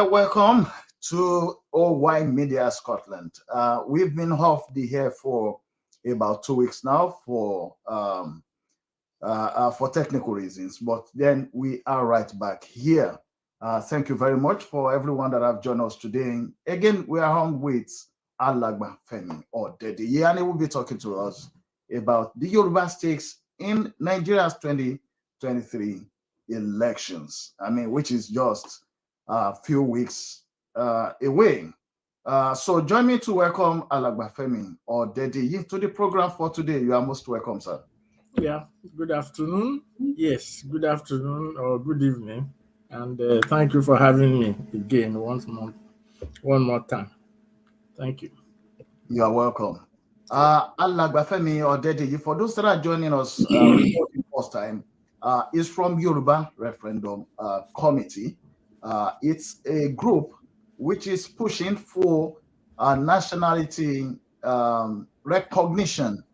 Well, welcome to OY Media Scotland. We've been off the air for about 2 weeks now for technical reasons, but then we are right back here. Thank you very much for everyone that have joined us today. Again, we are on with Alagba Femi Odedeyi, and he will be talking to us about the Yoruba stakes in Nigeria's 2023 elections. Which is just a few weeks away. So join me to welcome Alagba Femi Odedeyi to the program for today. You are most welcome, sir. Yeah, good afternoon. Yes, good afternoon or good evening. And thank you for having me again one more time. Thank you. You are welcome. Alagba Femi Odedeyi, for those that are joining us for the first time, is from Yoruba Referendum Committee. It's a group which is pushing for nationality recognition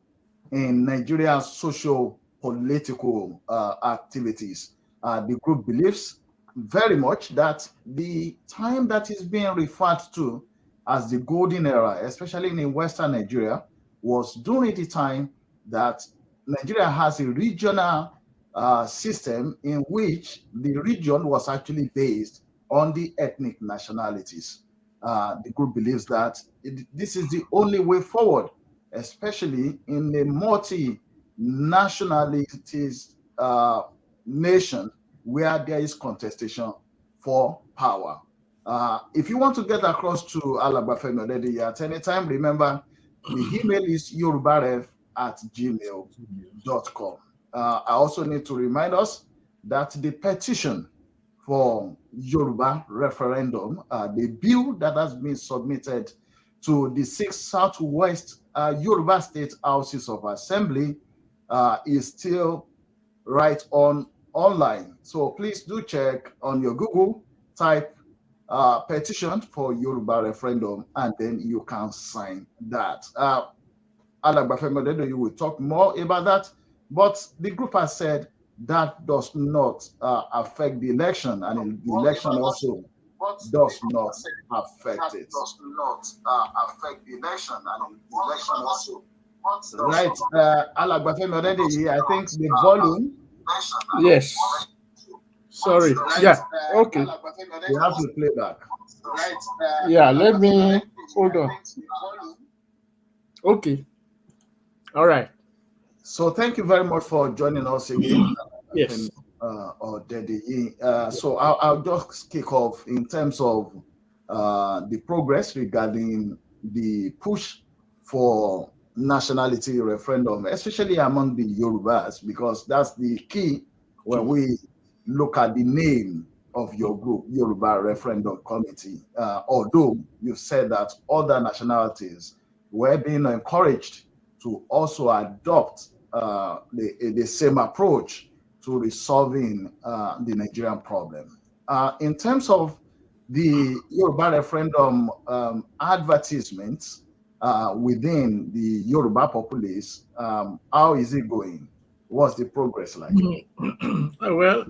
in Nigeria's socio-political activities. The group believes very much that the time that is being referred to as the golden era, especially in Western Nigeria, was during the time that Nigeria has a regional system in which the region was actually based on the ethnic nationalities. The group believes that this is the only way forward, especially in a multi-nationalities nation where there is contestation for power. If you want to get across to Alagba Femi Odedeyi at any time, remember the email is yorubaref@gmail.com. I also need to remind us that the petition for Yoruba referendum, the bill that has been submitted to the 6 Southwest Yoruba State Houses of Assembly is still right online. So please do check on your Google, type petition for Yoruba referendum, and then you can sign that. Alagba Femi Odedeyi will talk more about that, but the group has said that does not affect the election, and the election also does not affect it. Right, Alagba Femi Odedeyi, I think the volume. Yes. Sorry. Yeah. Okay. You have to play back. Yeah. Let me hold on. Okay. All right. So thank you very much for joining us again. Yes. So I'll just kick off in terms of the progress regarding the push for nationality referendum, especially among the Yorubas, because that's the key when we look at the name of your group, Yoruba Referendum Committee. Although you said that other nationalities were being encouraged to also adopt the same approach to resolving the Nigerian problem. In terms of the Yoruba referendum advertisements within the Yoruba populace, how is it going? What's the progress like? Well,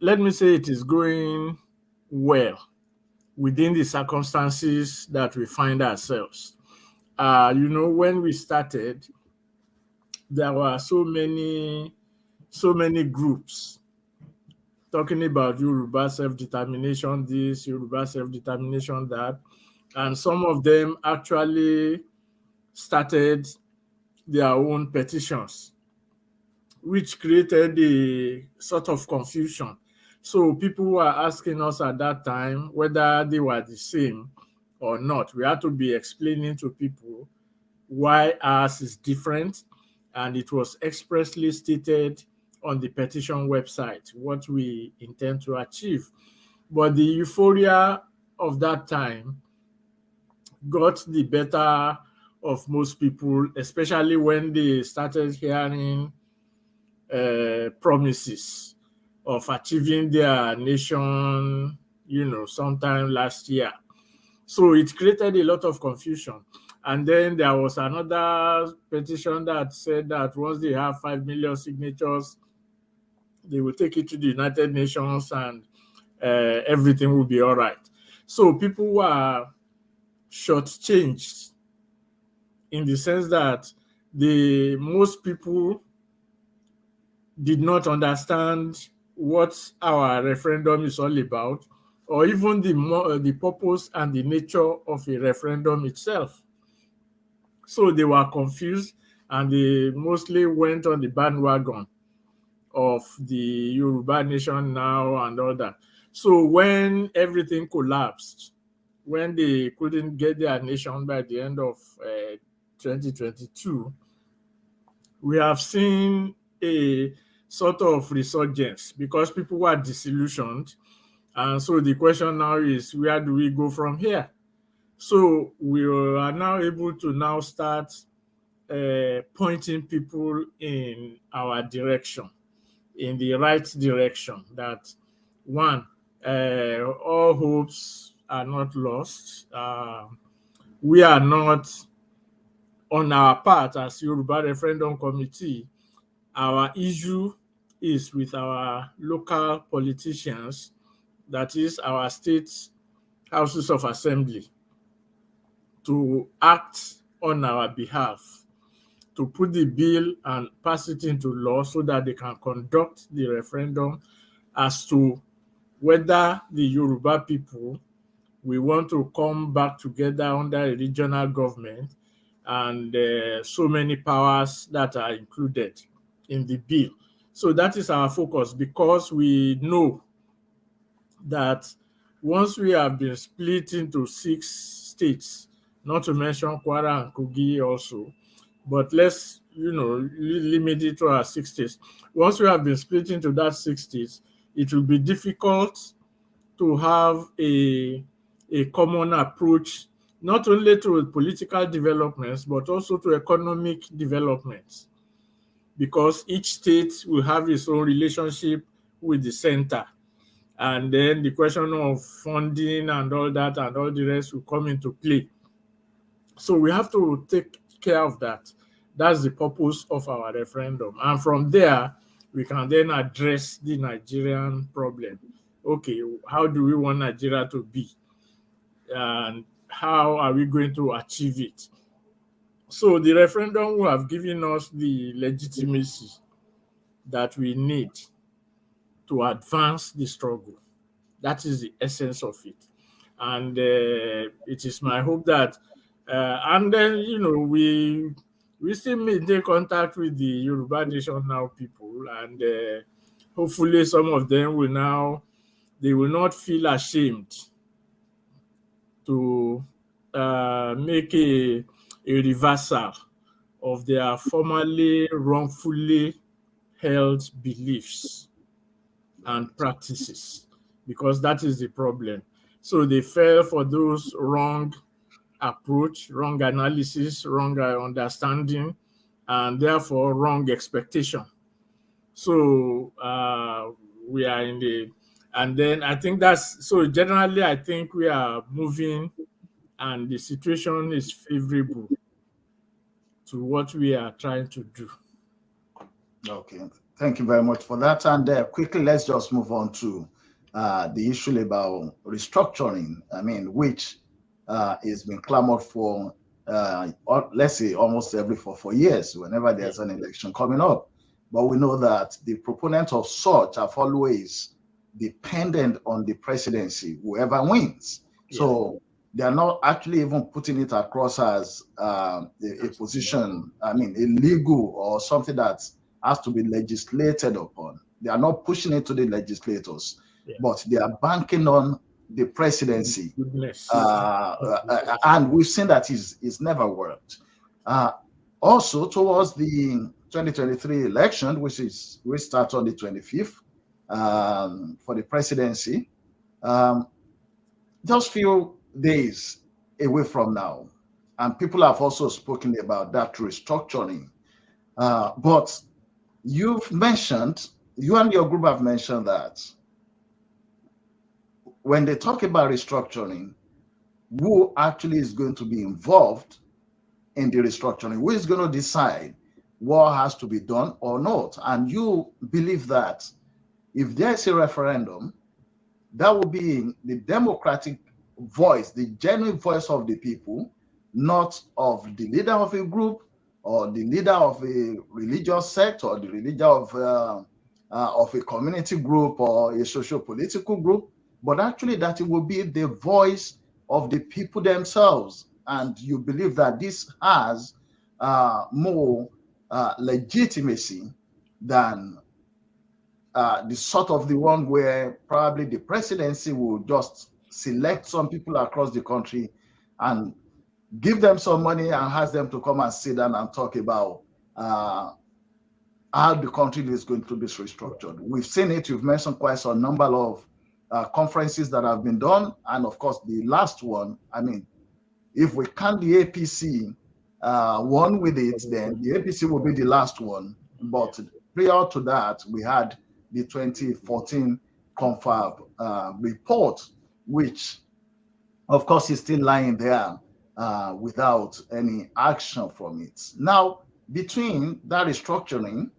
let me say it is going well within the circumstances that we find ourselves. When we started, there were so many groups talking about Yoruba self-determination this, Yoruba self-determination that, and some of them actually started their own petitions, which created a sort of confusion. So people were asking us at that time whether they were the same or not. We had to be explaining to people why ours is different, and it was expressly stated on the petition website what we intend to achieve. But the euphoria of that time got the better of most people, especially when they started hearing promises of achieving their nation, sometime last year. So it created a lot of confusion. And then there was another petition that said that once they have 5 million signatures, They will take it to the United Nations, and everything will be all right. So people were shortchanged in the sense that most people did not understand what our referendum is all about, or even the purpose and the nature of a referendum itself. So they were confused, and they mostly went on the bandwagon of the Yoruba nation now and all that. So when everything collapsed, when they couldn't get their nation by the end of 2022, we have seen a sort of resurgence because people were disillusioned. And so the question now is, where do we go from here? So we are now able to now start pointing people in our direction, in the right direction. That one, all hopes are not lost. We are not, on our part as Yoruba Referendum Committee, our issue is with our local politicians, that is our state houses of assembly, to act on our behalf, to put the bill and pass it into law so that they can conduct the referendum as to whether the Yoruba people we want to come back together under a regional government, and so many powers that are included in the bill. So that is our focus, because we know that once we have been split into 6 states, not to mention Kwara and Kogi also, but let's limit it to our 6 states. Once we have been split into that 6 states, it will be difficult to have a common approach, not only to political developments, but also to economic developments, because each state will have its own relationship with the center. And then the question of funding and all that and all the rest will come into play. So we have to take care of that. That's the purpose of our referendum. And from there, we can then address the Nigerian problem. Okay, how do we want Nigeria to be? And how are we going to achieve it? So the referendum will have given us the legitimacy that we need to advance the struggle. That is the essence of it. And it is my hope that, and then, we still maintain contact with the Yoruba Nation Now people, and hopefully some of them they will not feel ashamed to make a reversal of their formerly wrongfully held beliefs and practices, because that is the problem. So they fell for those wrong approach, wrong analysis, wrong understanding, and therefore wrong expectation. So we are in the, and then I think so generally I think we are moving, and the situation is favorable to what we are trying to do. Okay, thank you very much for that. And quickly, let's just move on to the issue about restructuring. I mean, which is been clamored for, let's say, almost every 4 years, whenever there's an election coming up. But we know that the proponents of such have always dependent on the presidency, whoever wins. Yeah. So they are not actually even putting it across as a position, I mean, illegal or something that has to be legislated upon. They are not pushing it to the legislators, but they are banking on the presidency. And we've seen that it's never worked. Also, towards the 2023 election, which will start on the 25th for the presidency, just few days away from now, and people have also spoken about that restructuring. But you and your group have mentioned that when they talk about restructuring, who actually is going to be involved in the restructuring? Who is going to decide what has to be done or not? And you believe that if there's a referendum, that will be the democratic voice, the genuine voice of the people, not of the leader of a group or the leader of a religious sect or the leader of a community group or a socio-political group, but actually that it will be the voice of the people themselves. And you believe that this has more legitimacy than the sort of the one where probably the presidency will just select some people across the country and give them some money and ask them to come and sit down and talk about how the country is going to be restructured. We've seen it. You've mentioned quite a number of conferences that have been done. And of course, the last one, I mean, if we count the APC one with it, then the APC will be the last one. But prior to that, we had the 2014 confab report, which of course is still lying there without any action from it. Now, between that restructuring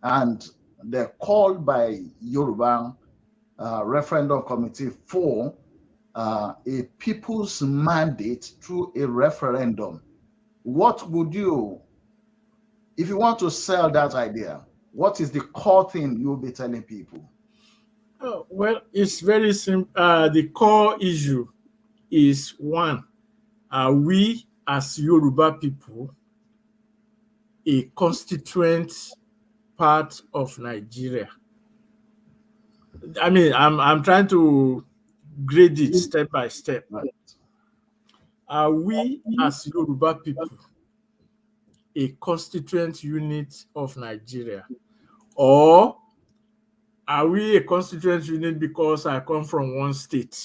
and the call by Yoruba Referendum Committee for a people's mandate through a referendum, what would you, if you want to sell that idea, what is the core thing you'll be telling people? Oh, well, it's very simple. The core issue is one, are we as Yoruba people a constituent part of Nigeria? I mean, I'm trying to grade it step by step. Right. Are we as Yoruba people a constituent unit of Nigeria? Or are we a constituent unit because I come from one state?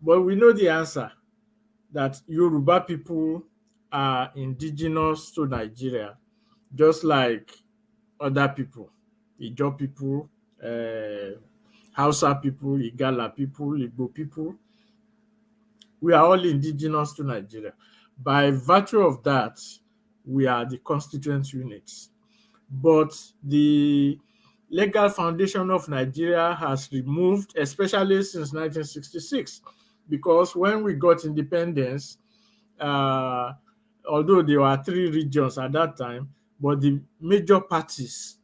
But we know the answer, that Yoruba people are indigenous to Nigeria, just like other people, Ijaw people, Hausa people, Igala people, Igbo people. We are all indigenous to Nigeria. By virtue of that, we are the constituent units. But the legal foundation of Nigeria has removed, especially since 1966, because when we got independence, although there were 3 regions at that time, but the major parties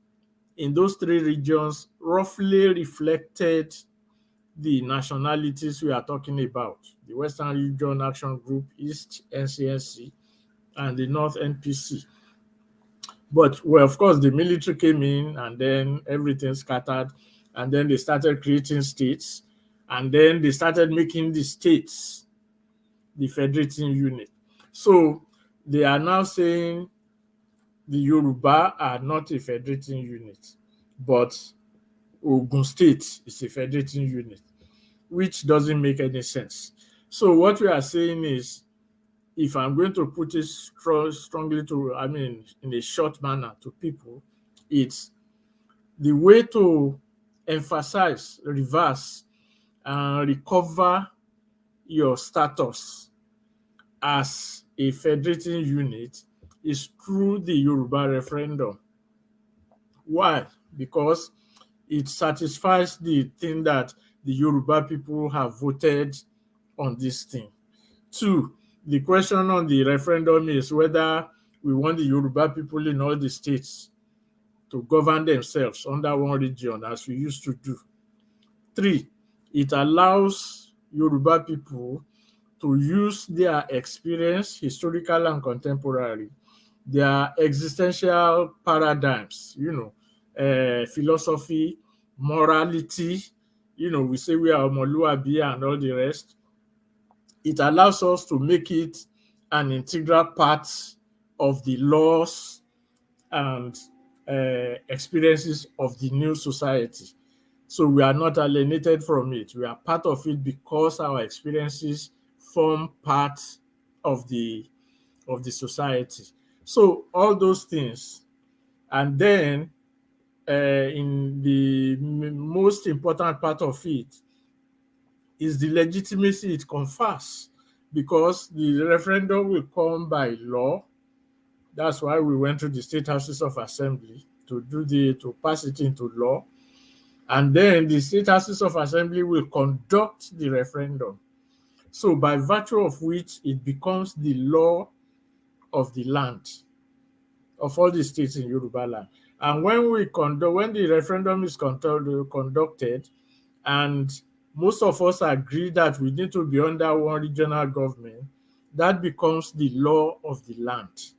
in those 3 regions roughly reflected the nationalities we are talking about: the Western Region Action Group, East NCNC, and the North NPC. But, well, of course, the military came in and then everything scattered, and then they started creating states, and then they started making the states the federating unit. So they are now saying the Yoruba are not a federating unit, but Ogun State is a federating unit, which doesn't make any sense. So what we are saying is, if I'm going to put it strongly to, I mean, in a short manner to people, it's the way to emphasize, reverse, and recover your status as a federating unit is through the Yoruba referendum. Why? Because it satisfies the thing that the Yoruba people have voted on this thing. 2, the question on the referendum is whether we want the Yoruba people in all the states to govern themselves under one region, as we used to do. 3, it allows Yoruba people to use their experience, historical and contemporary, their existential paradigms, philosophy, morality, we say we are Omoluabi and all the rest. It allows us to make it an integral part of the laws and experiences of the new society. So we are not alienated from it. We are part of it because our experiences form part of the society. So all those things. And then in the most important part of it is the legitimacy it confers, because the referendum will come by law. That's why we went to the state houses of assembly to pass it into law. And then the state houses of assembly will conduct the referendum. So by virtue of which it becomes the law of the land, of all the states in Yoruba land. And when the referendum is conducted, and most of us agree that we need to be under one regional government, that becomes the law of the land.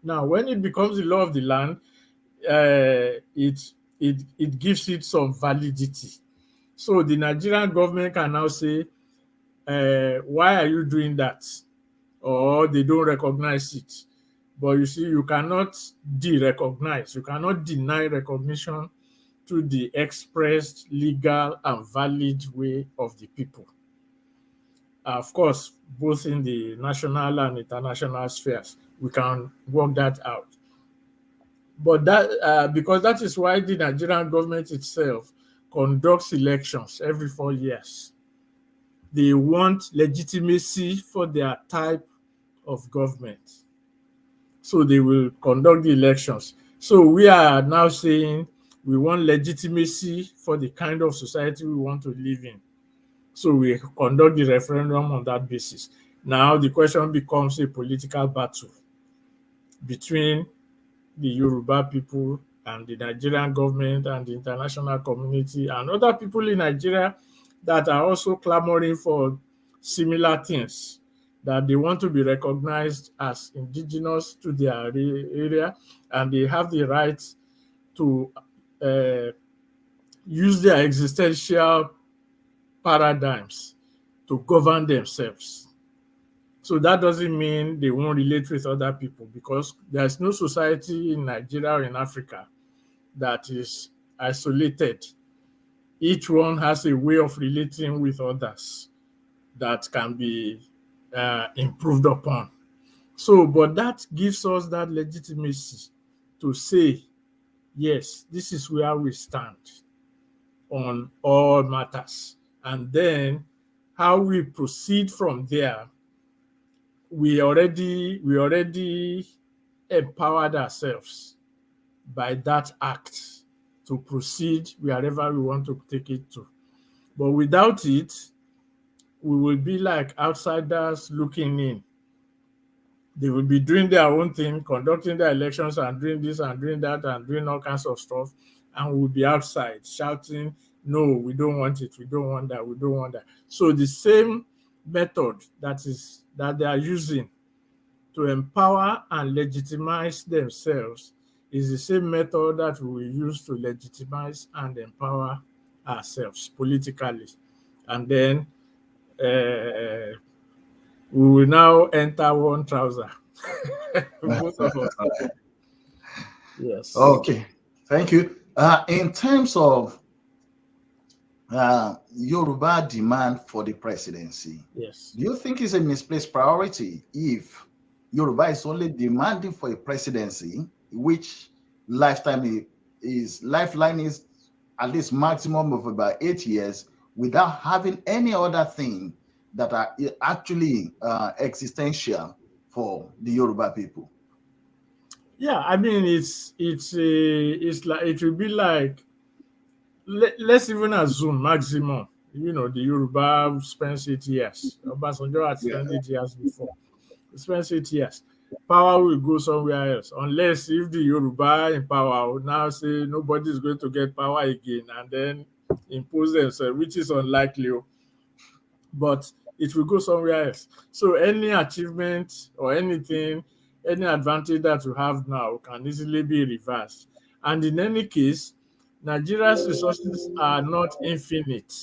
Now, when it becomes the law of the land, it gives it some validity. So the Nigerian government can now say, why are you doing that? Or they don't recognize it. But you see, you cannot de-recognize, you cannot deny recognition to the expressed, legal, and valid way of the people. Of course, both in the national and international spheres, we can work that out. But because that is why the Nigerian government itself conducts elections every 4 years. They want legitimacy for their type of government. So they will conduct the elections. So we are now saying we want legitimacy for the kind of society we want to live in. So we conduct the referendum on that basis. Now the question becomes a political battle between the Yoruba people and the Nigerian government and the international community and other people in Nigeria that are also clamoring for similar things, that they want to be recognized as indigenous to their area, and they have the right to use their existential paradigms to govern themselves. So that doesn't mean they won't relate with other people, because there's no society in Nigeria or in Africa that is isolated. Each one has a way of relating with others that can be improved upon. So, but that gives us that legitimacy to say, yes, this is where we stand on all matters. And then how we proceed from there, we already empowered ourselves by that act to proceed wherever we want to take it to. But without it, we will be like outsiders looking in. They will be doing their own thing, conducting their elections and doing this and doing that and doing all kinds of stuff. And we'll be outside shouting, no, we don't want it, we don't want that, we don't want that. So the same method that they are using to empower and legitimize themselves is the same method that we will use to legitimize and empower ourselves politically. And then we will now enter one trouser. Both of us. Yes. Okay, thank you. In terms of Yoruba demand for the presidency, Yes. do you think it's a misplaced priority if Yoruba is only demanding for a presidency, which lifeline is at least maximum of about 8 years, without having any other thing that are actually existential for the Yoruba people? Yeah, I mean it's like it will be like, let's even assume maximum. You know, the Yoruba spends 8 years. Obasanjo had spent 8 years before. He spends 8 years. Power will go somewhere else, unless if the Yoruba in power will now say nobody is going to get power again and then impose themselves, which is unlikely. But it will go somewhere else. So any achievement or anything, any advantage that you have now can easily be reversed. And in any case, Nigeria's resources are not infinite.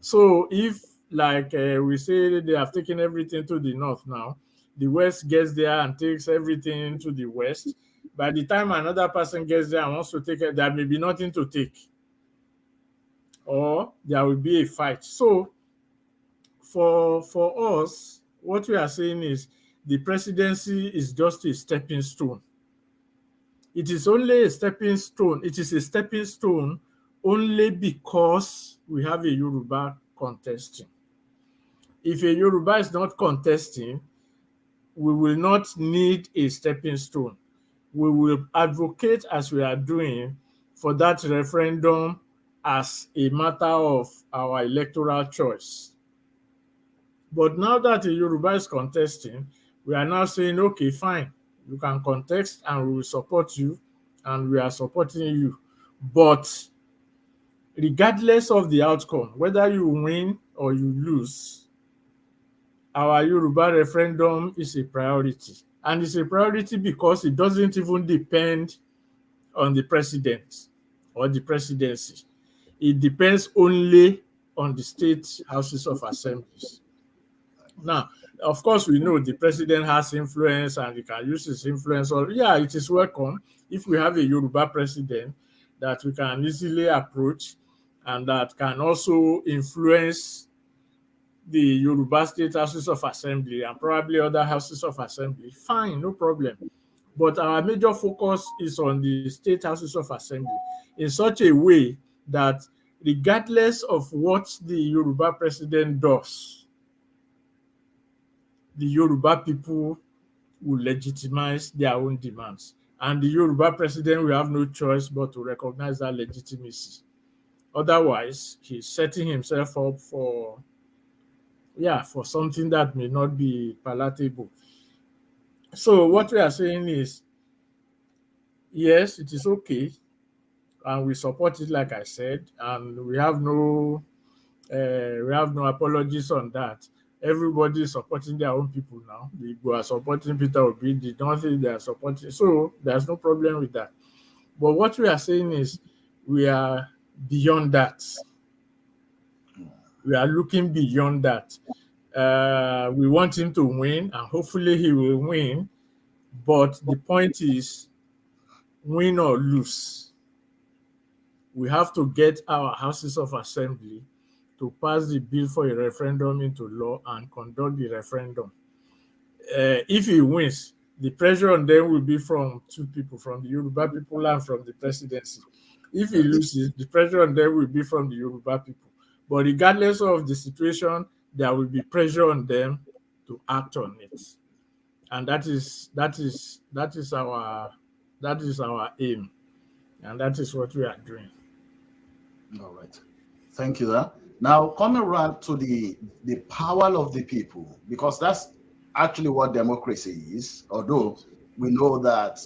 So if, like we say, they have taken everything to the north now, the west gets there and takes everything to the west. By the time another person gets there and wants to take it, there may be nothing to take, or there will be a fight. So for us, what we are saying is the presidency is just a stepping stone. It is only a stepping stone. It is a stepping stone only because we have a Yoruba contesting. If a Yoruba is not contesting, we will not need a stepping stone. we will advocate, as we are doing, for that referendum as a matter of our electoral choice. But now that the Yoruba is contesting, we are now saying, okay, fine, you can contest and we will support you and we are supporting you. But regardless of the outcome, whether you win or you lose, our Yoruba referendum is a priority. And it's a priority because it doesn't even depend on the president or the presidency. It depends only on the state houses of assemblies. Now, of course, we know the president has influence and he can use his influence. Or yeah, it is welcome if we have a Yoruba president that we can easily approach and that can also influence the Yoruba state houses of assembly and probably other houses of assembly. Fine, no problem. But our major focus is on the state houses of assembly in such a way that regardless of what the Yoruba president does, the Yoruba people will legitimize their own demands. And the Yoruba president will have no choice but to recognize that legitimacy. Otherwise, he's setting himself up for something that may not be palatable. So what we are saying is, yes, it is okay, and we support it, like I said, and we have no apologies on that. Everybody is supporting their own people now. The Igbo are supporting Peter Obi, the North they are supporting. So there's no problem with that. But what we are saying is we are beyond that. We are looking beyond that. We want him to win, and hopefully he will win. But the point is, win or lose, we have to get our houses of assembly to pass the bill for a referendum into law and conduct the referendum. If he wins, the pressure on them will be from two people, from the Yoruba people and from the presidency. If he loses, the pressure on them will be from the Yoruba people. But regardless of the situation, there will be pressure on them to act on it. And that is our aim. And that is what we are doing. All right. Thank you. Now, coming around to the power of the people, because that's actually what democracy is, although we know that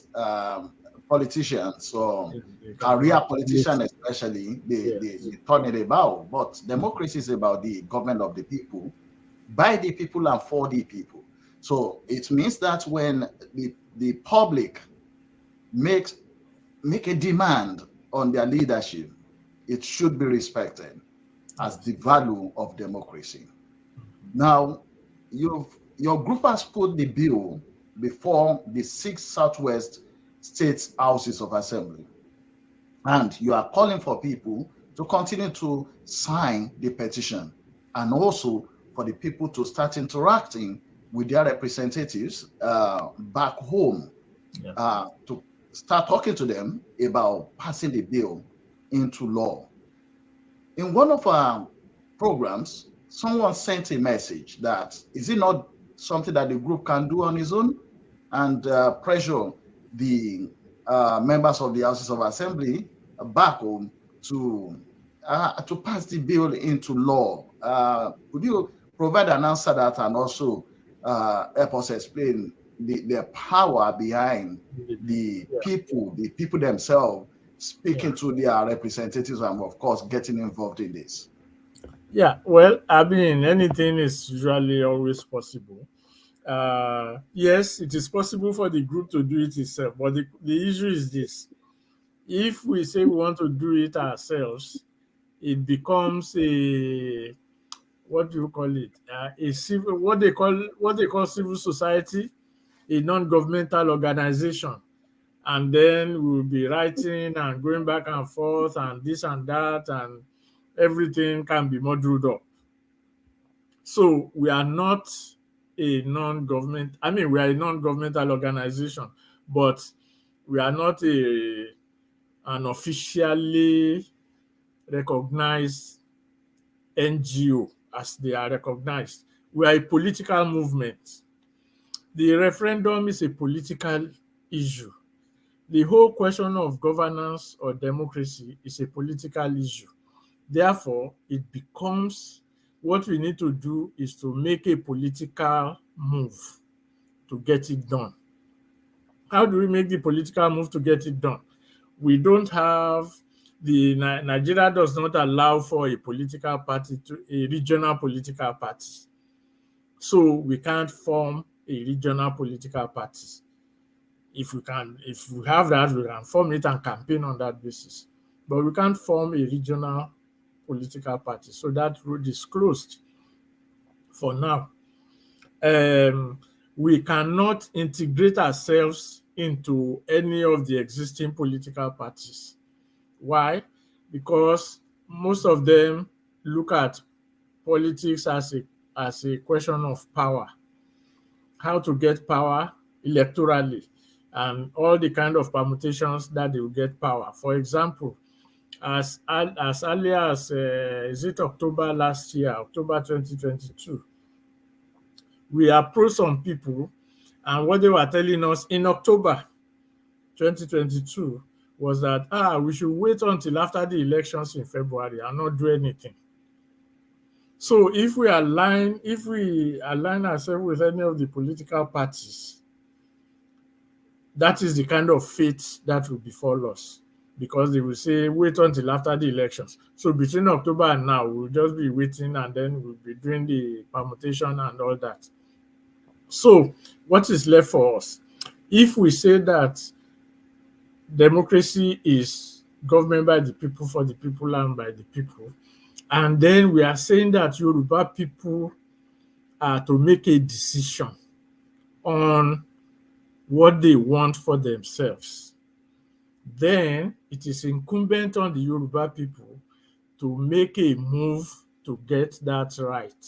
politicians or career politicians especially, they turn it about. But democracy is about the government of the people, by the people and for the people. So it means that when the public make a demand on their leadership, it should be respected as the value of democracy. Now, your group has put the bill before the 6 Southwest States Houses of Assembly, and you are calling for people to continue to sign the petition and also for the people to start interacting with their representatives back home, to start talking to them about passing the bill into law. In one of our programs, someone sent a message that is it not something that the group can do on its own, and pressure the members of the Houses of Assembly back home to pass the bill into law. Could you provide an answer that and also help us explain the power behind the people themselves speaking to their representatives and, of course, getting involved in this? Yeah, well, I mean, anything is usually always possible. Yes, it is possible for the group to do it itself, but the issue is this. If we say we want to do it ourselves, it becomes a, what do you call it? A civil, what they call civil society, a non-governmental organization. And then we'll be writing and going back and forth and this and that, and everything can be muddled up. So we are not a non-government, I mean, we are a non-governmental organization, but we are not an officially recognized NGO as they are recognized. We are a political movement. The referendum is a political issue. The whole question of governance or democracy is a political issue. Therefore, it becomes what we need to do is to make a political move to get it done. How do we make the political move to get it done? We don't have Nigeria does not allow for a political party to a regional political party. So we can't form a regional political party. If we have that, we can form it and campaign on that basis. But we can't form a regional political party. So that road is closed for now. We cannot integrate ourselves into any of the existing political parties. Why? Because most of them look at politics as a question of power, how to get power electorally, and all the kind of permutations that they will get power. For example, as early as is it October last year, October 2022, we approached some people, and what they were telling us in October 2022 was that we should wait until after the elections in February and not do anything. So if we align ourselves with any of the political parties, that is the kind of fate that will befall us, because they will say wait until after the elections. So between October and now, we'll just be waiting, and then we'll be doing the permutation and all that. So what is left for us? If we say that democracy is government by the people, for the people, and by the people, and then we are saying that Yoruba people are to make a decision on what they want for themselves, then it is incumbent on the Yoruba people to make a move to get that right.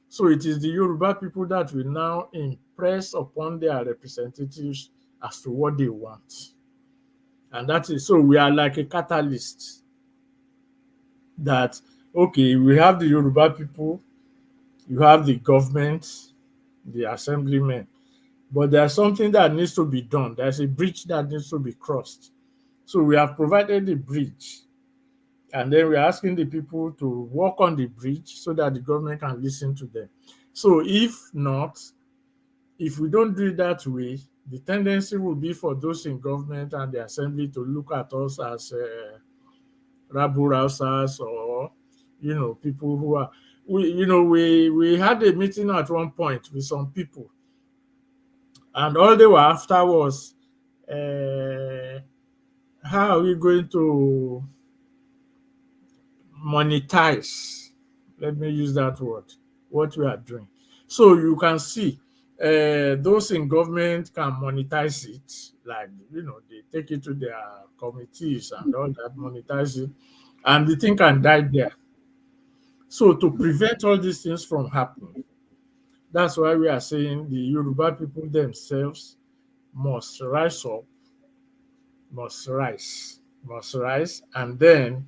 So it is the Yoruba people that will now impress upon their representatives as to what they want. And that is, so we are like a catalyst that, okay, we have the Yoruba people, you have the government, the assemblymen, but there's something that needs to be done. There's a bridge that needs to be crossed. So we have provided the bridge, and then we're asking the people to work on the bridge so that the government can listen to them. So if not, if we don't do it that way, the tendency will be for those in government and the assembly to look at us as rabble rousers, or people who are we had a meeting at one point with some people, and all they were after was how are we going to monetize, let me use that word, what we are doing. So you can see those in government can monetize it, like they take it to their committees and all that, monetize it, and the thing can die there. So to prevent all these things from happening, that's why we are saying the Yoruba people themselves must rise up, must rise, and then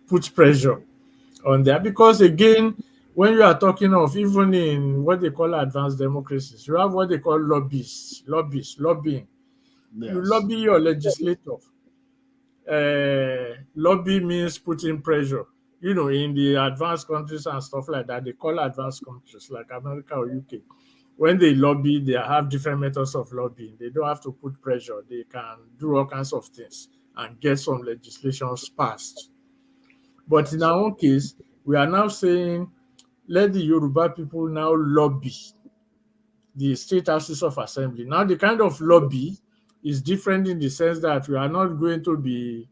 put pressure on there. Because again, when you are talking of, even in what they call advanced democracies, you have what they call lobbying. Yes. You lobby your legislator. Lobby means putting pressure. In the advanced countries and stuff like that, they call advanced countries like America or UK. When they lobby, they have different methods of lobbying. They don't have to put pressure. They can do all kinds of things and get some legislations passed. But in our own case, we are now saying, let the Yoruba people now lobby the state houses of assembly. Now, the kind of lobby is different in the sense that we are not going to be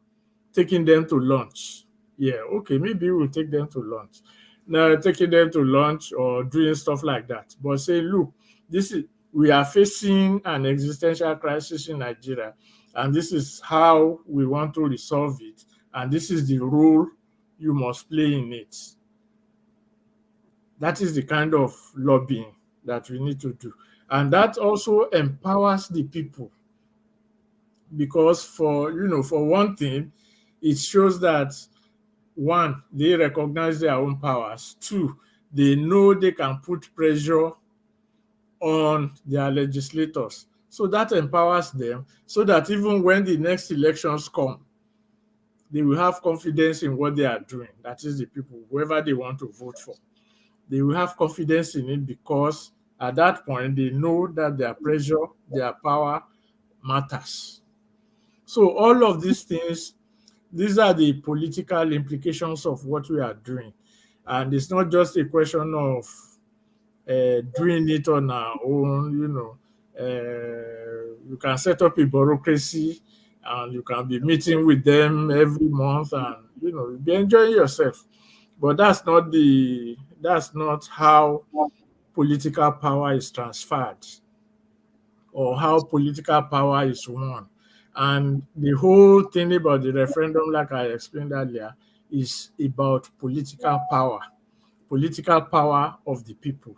taking them to lunch. Yeah, okay, maybe we'll take them to lunch. Now, taking them to lunch or doing stuff like that. But say, look, we are facing an existential crisis in Nigeria, and this is how we want to resolve it, and this is the role you must play in it. That is the kind of lobbying that we need to do. And that also empowers the people, because for one thing, it shows that, one, they recognize their own powers. Two, they know they can put pressure on their legislators. So that empowers them so that even when the next elections come, they will have confidence in what they are doing. That is the people, whoever they want to vote for. They will have confidence in it because at that point they know that their pressure, their power matters. So all of these things, these are the political implications of what we are doing. And it's not just a question of doing it on our own, you can set up a bureaucracy and you can be meeting with them every month and, you'll be enjoying yourself. But that's not how political power is transferred or how political power is won. And the whole thing about the referendum, like I explained earlier, is about political power of the people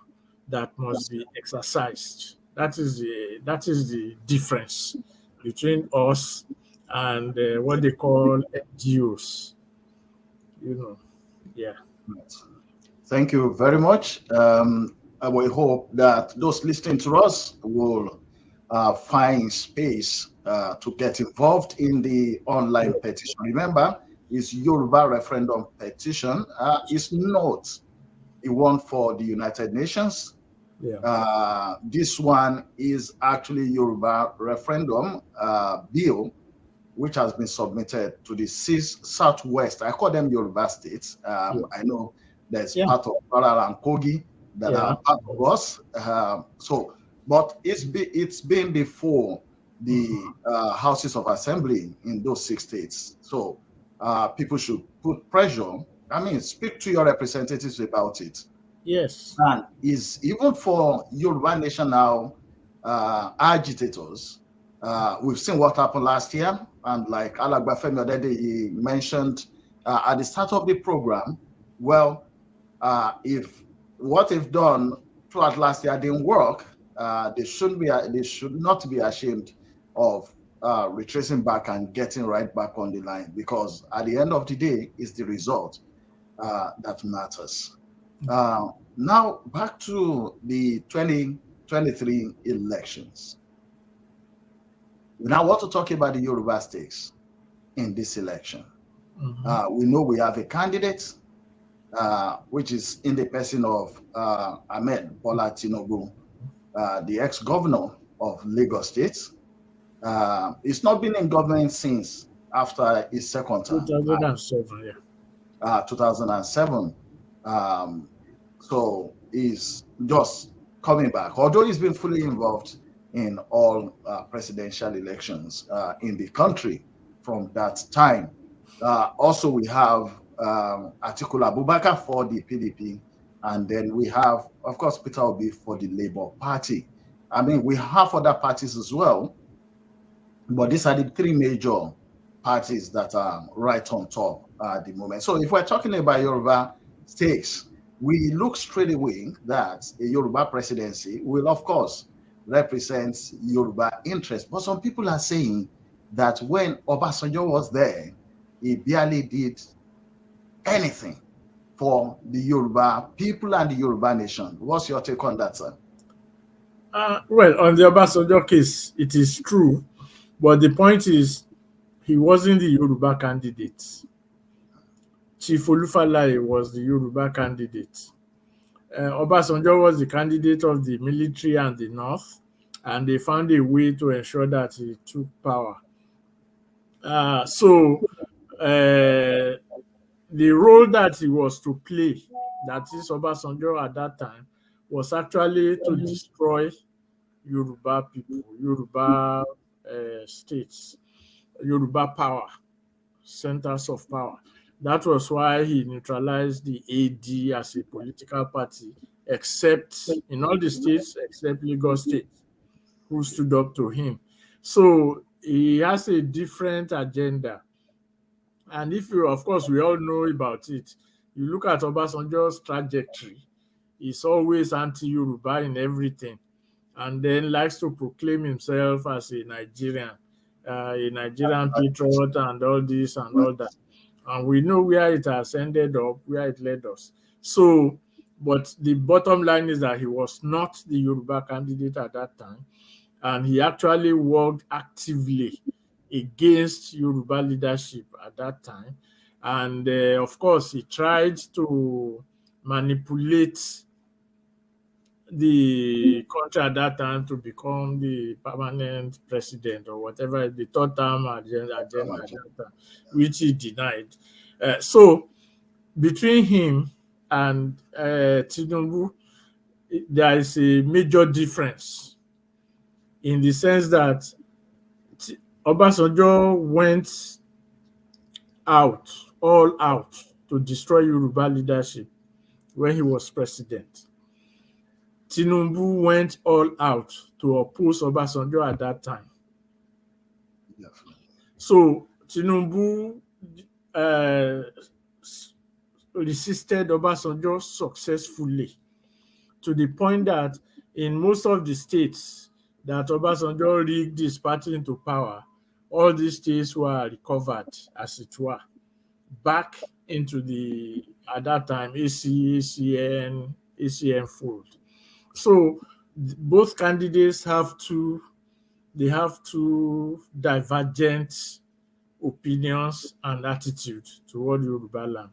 that must be exercised. That is the difference between us and what they call NGOs. Yeah. Thank you very much. I will hope that those listening to us will find space to get involved in the online petition. Remember, it's Yoruba Referendum Petition. It's not a one for the United Nations. Yeah. This one is actually Yoruba Referendum Bill, which has been submitted to the six Southwest. I call them Yoruba states. I know there's part of Kwara and Kogi that are part of us. But it's been before the houses of assembly in those six states. So people should put pressure. Speak to your representatives about it. Yes. And is even for Yoruba Nation now agitators. We've seen what happened last year, and like Alagba Femi Odedeyi mentioned at the start of the program, well, if what they've done throughout last year didn't work, they should not be ashamed of retracing back and getting right back on the line, because at the end of the day, it's the result that matters. Now back to the 2023 elections. We now want to talk about the Yoruba stakes in this election. We know we have a candidate, which is in the person of Ahmed Bola Tinubu, the ex-governor of Lagos State. He's not been in government since after his second term. 2007, yeah. 2007. So he's just coming back, although he's been fully involved in all presidential elections in the country from that time. Also, we have Atiku Abubakar for the PDP, and then we have, of course, Peter Obi for the Labour Party. We have other parties as well, but these are the three major parties that are right on top at the moment. So if we're talking about Yoruba stakes, we look straight away that a Yoruba presidency will, of course, represent Yoruba interest. But some people are saying that when Obasanjo was there, he barely did anything for the Yoruba people and the Yoruba nation. What's your take on that, sir? Well, on the Obasanjo case, it is true. But the point is, he wasn't the Yoruba candidate. Chief Olufalaye was the Yoruba candidate. Obasanjo was the candidate of the military and the North, and they found a way to ensure that he took power. So the role that he was to play, that is Obasanjo at that time, was actually to destroy Yoruba people, Yoruba states, Yoruba power, centers of power. That was why he neutralized the AD as a political party, except in all the states except Lagos State, who stood up to him. So he has a different agenda. And if you, of course, we all know about it, you look at Obasanjo's trajectory, he's always anti-Yoruba in everything, and then likes to proclaim himself as a Nigerian patriot and all this and all that. And we know where it has ended up, where it led us. So, but the bottom line is that he was not the Yoruba candidate at that time. and he actually worked actively against Yoruba leadership at that time. And of course, he tried to manipulate the country at that time to become the permanent president or whatever, the third term agenda at that time, which he denied. So between him and Tinubu, there is a major difference in the sense that Obasanjo went out, all out, to destroy Yoruba leadership when he was president. Tinubu went all out to oppose Obasanjo at that time. So Tinubu resisted Obasanjo successfully, to the point that in most of the states that Obasanjo rigged his party into power, all these states were recovered, as it were, back into the, at that time, ACN fold. So both candidates have two divergent opinions and attitude toward Yoruba land.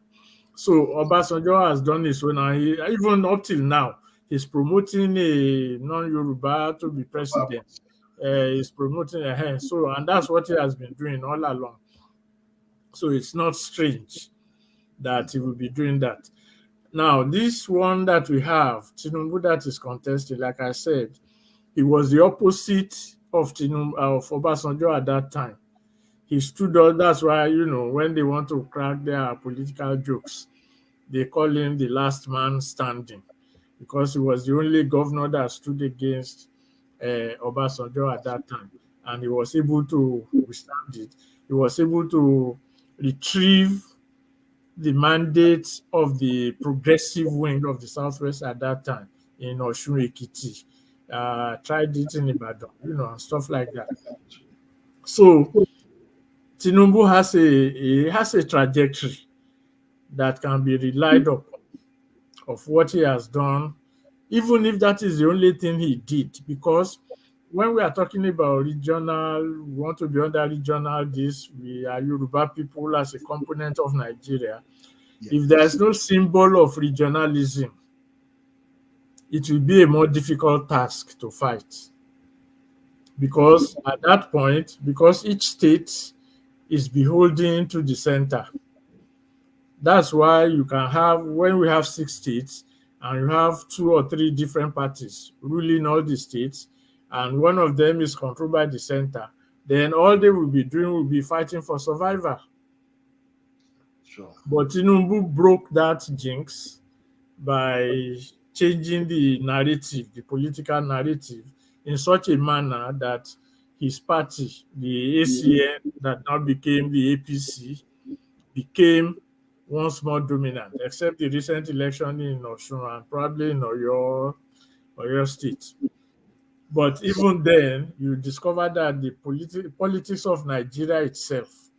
So Obasanjo has done his own, and even up till now, he's promoting a non-Yoruba to be president. He's promoting a so, and that's what he has been doing all along. So it's not strange that he will be doing that. Now, this one that we have, Tinubu, that is contested, like I said, he was the opposite of Obasanjo at that time. He stood up. That's why, when they want to crack their political jokes, they call him the last man standing, because he was the only governor that stood against Obasanjo at that time, and he was able to withstand it. He was able to retrieve the mandate of the progressive wing of the Southwest at that time in Osun Ekiti. Tried it in Ibadan, and stuff like that. So Tinubu has a trajectory that can be relied upon of what he has done, even if that is the only thing he did. Because when we are talking about regional, we want to be under regional this, we are Yoruba people as a component of Nigeria. Yes. If there is no symbol of regionalism, it will be a more difficult task to fight. Because at that point, because each state is beholden to the center. That's why you can have, when we have 6 states, and you have 2 or 3 different parties ruling all the states, and one of them is controlled by the center, then all they will be doing will be fighting for survival. Sure. But Tinubu broke that jinx by changing the narrative, the political narrative, in such a manner that his party, the ACN, that now became the APC, became once more dominant, except the recent election in Osun and probably in Oyo State. But even then, you discover that the politics of Nigeria itself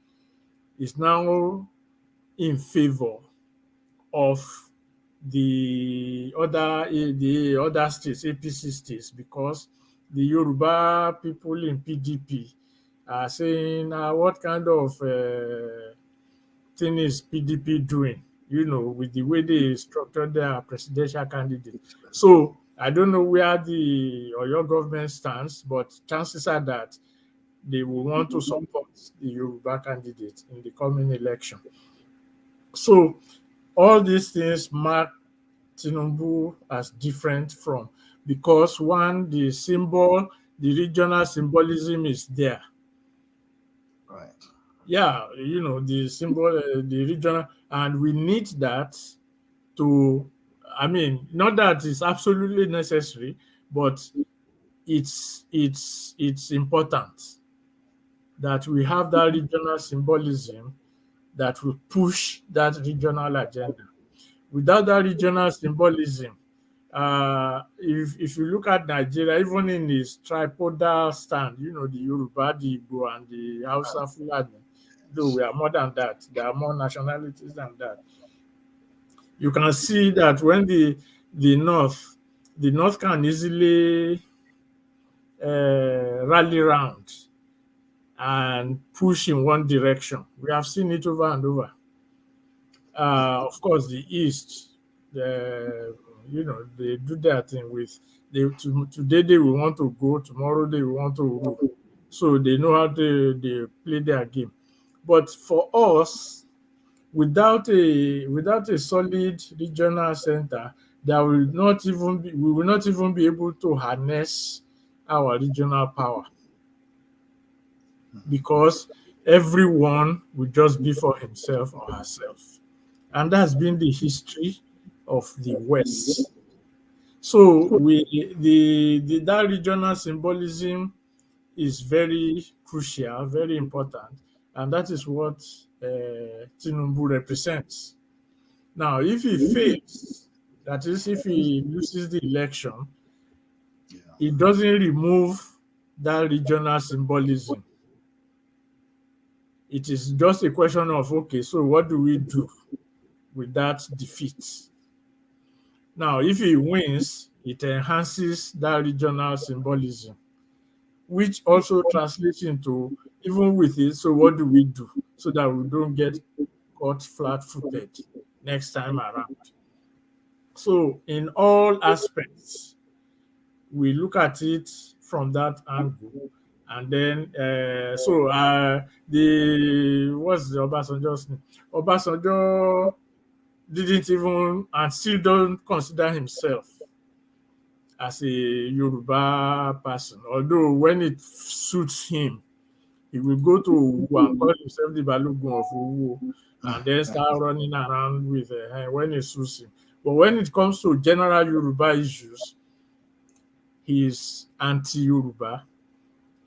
is now in favor of the other states, APC states, because the Yoruba people in PDP are saying, what kind of thing is PDP doing, with the way they structured their presidential candidate. So I don't know where your government stands, but chances are that they will want to support the Yoruba candidate in the coming election. So all these things mark Tinubu as different from, because one, the regional symbolism is there. Right. Yeah, the symbol, the regional, and we need that to, not that it's absolutely necessary, but it's important that we have that regional symbolism that will push that regional agenda. Without that regional symbolism, if you look at Nigeria, even in its tripodal stand, the Yoruba, the Igbo, and the Hausa Fulani, though we are more than that, there are more nationalities than that. You can see that when the North can easily rally round and push in one direction. We have seen it over and over. Of course, the East, they do their thing with today they will want to go, tomorrow they will want to rule. So they know how they play their game. But for us, without a solid regional center, there will not even be we will not even be able to harness our regional power, because everyone will just be for himself or herself. And that's been the history of the West. So that regional symbolism is very crucial, very important, and that is what Tinubu represents. Now, if he fails, that is, if he loses the election, Yeah. it doesn't remove that regional symbolism. It is just a question of, okay, so what do we do with that defeat? Now, if he wins, it enhances that regional symbolism, which also translates into, even with it, so what do we do so that we don't get caught flat-footed next time around? So in all aspects, we look at it from that angle. And then, what's the Obasanjo's name? Obasanjo didn't even, and still don't consider himself as a Yoruba person. Although when it suits him, he will go to Owo and call himself the Balogun of Owo, and then start running around with when it suits him. But when it comes to general Yoruba issues, he is anti-Yoruba,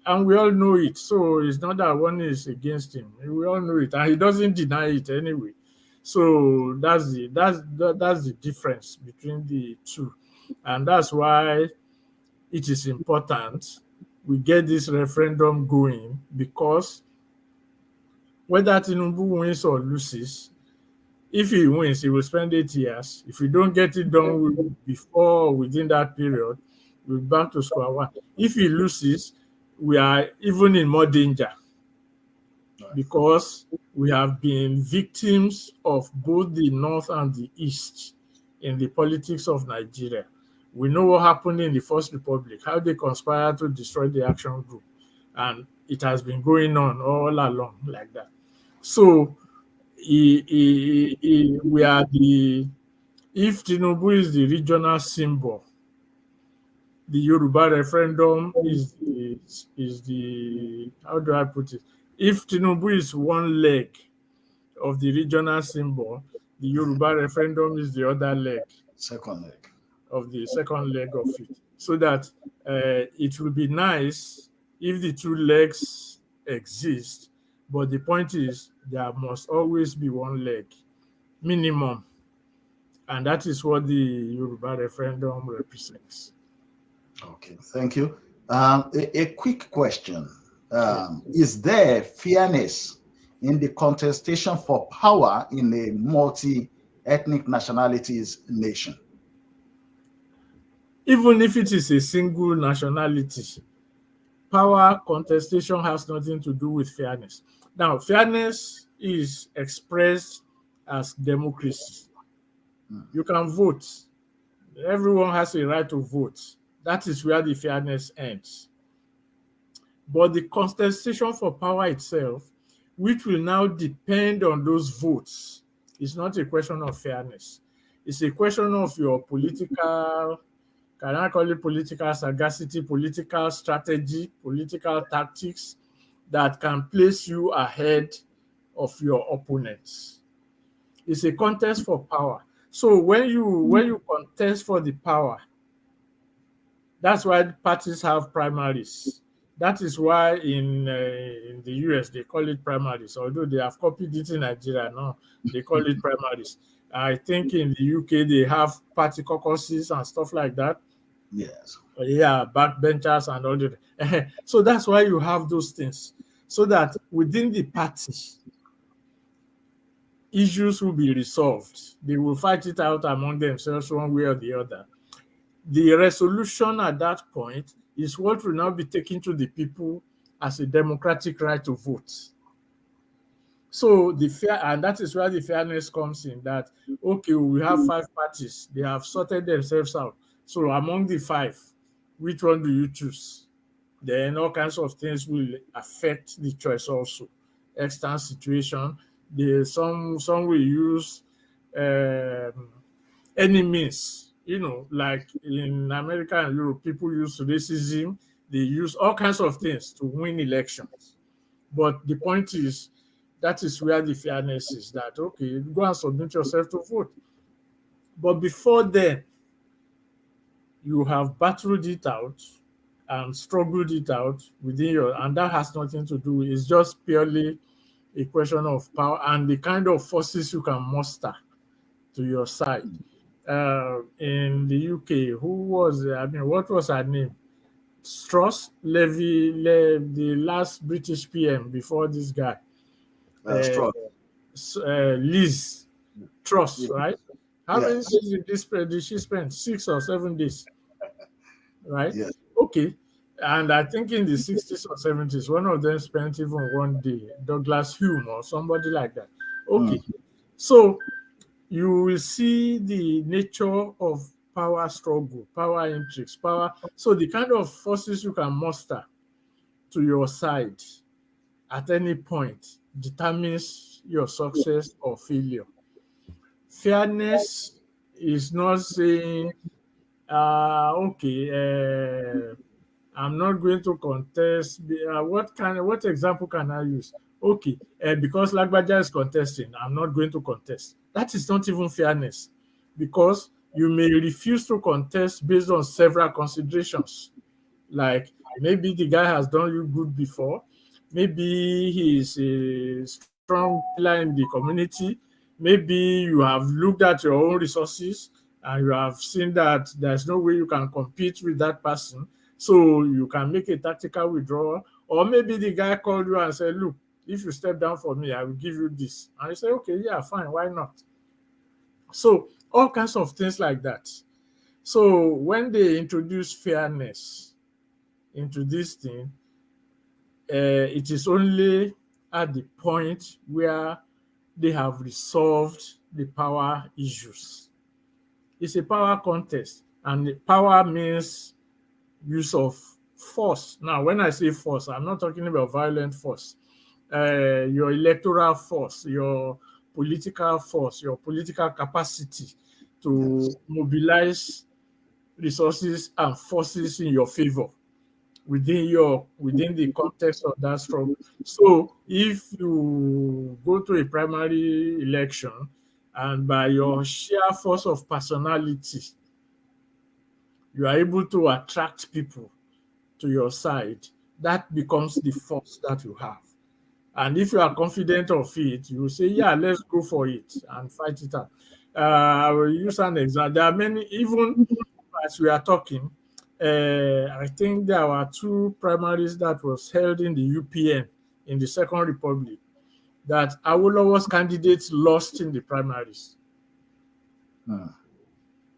and we all know it. So it's not that one is against him. We all know it, and he doesn't deny it anyway. So that's the difference between the two, and that's why it is important we get this referendum going, because whether Tinubu wins or loses, if he wins, he will spend 8 years. If we don't get it done before or within that period, we're back to square one. If he loses, we are even in more danger, because we have been victims of both the North and the East in the politics of Nigeria. We know what happened in the First Republic, how they conspired to destroy the Action Group, and it has been going on all along like that. So we are if Tinubu is the regional symbol, the Yoruba referendum is the how do I put it? If Tinubu is one leg of the regional symbol, the Yoruba referendum is the other leg Second leg. of the second leg of it. So that it will be nice if the two legs exist, but the point is there must always be one leg, minimum. And that is what the Yoruba referendum represents. Okay, thank you. A quick question. Yeah. Is there fairness in the contestation for power in a multi-ethnic nationalities nation? Even if it is a single nationality, power contestation has nothing to do with fairness. Now, fairness is expressed as democracy. You can vote. Everyone has a right to vote. That is where the fairness ends. But the contestation for power itself, which will now depend on those votes, is not a question of fairness. It's a question of your political, can I call it political sagacity, political strategy, political tactics that can place you ahead of your opponents. It's a contest for power. So when you contest for the power, that's why parties have primaries. That is why in the US they call it primaries, although they have copied it in Nigeria now, they call it primaries. I think in the UK they have party caucuses and stuff like that. Yes. Yeah, backbenchers and all that. So that's why you have those things, so that within the party, issues will be resolved. They will fight it out among themselves one way or the other. The resolution at that point is what will now be taken to the people as a democratic right to vote. So the fair, and that is where the fairness comes in, that, okay, we have 5 parties, they have sorted themselves out. So among the 5, which one do you choose? Then all kinds of things will affect the choice also. Extant situation, some will use any means, like in America and Europe, people use racism, they use all kinds of things to win elections. But the point is, that is where the fairness is, that, okay, go and submit yourself to vote. But before then, you have battled it out and struggled it out within your, and that has nothing to do, it's just purely a question of power and the kind of forces you can muster to your side. In the UK, what was her name? The last British PM before this guy. Straw. Liz Truss, Yeah. right? How many Yes. days did she spend? 6 or 7 days, right? Yes. Okay. And I think in the 60s or 70s, one of them spent even 1 day, Douglas Hume or somebody like that. Okay. So you will see the nature of power struggle, power intrigues, power. So the kind of forces you can muster to your side at any point determines your success or failure. Fairness is not saying, okay, I'm not going to contest. What example can I use? Okay, because Lagbaja is contesting, I'm not going to contest. That is not even fairness, because you may refuse to contest based on several considerations. Like, maybe the guy has done you good before, maybe he is a strong pillar in the community, maybe you have looked at your own resources and you have seen that there's no way you can compete with that person, so you can make a tactical withdrawal. Or maybe the guy called you and said, look, if you step down for me, I will give you this. And you say, okay, yeah, fine, why not? So all kinds of things like that. So when they introduce fairness into this thing, it is only at the point where they have resolved the power issues. It's a power contest, and the power means use of force. Now, when I say force, I'm not talking about violent force. Your electoral force, your political force, your political capacity to mobilize resources and forces in your favor within the context of that struggle. So if you go to a primary election and by your sheer force of personality, you are able to attract people to your side, that becomes the force that you have. And if you are confident of it, you will say, yeah, let's go for it and fight it out. I will use an example. There are many, even as we are talking, I think there were 2 primaries that was held in the UPN in the Second Republic, that Awolowo's candidates lost in the primaries.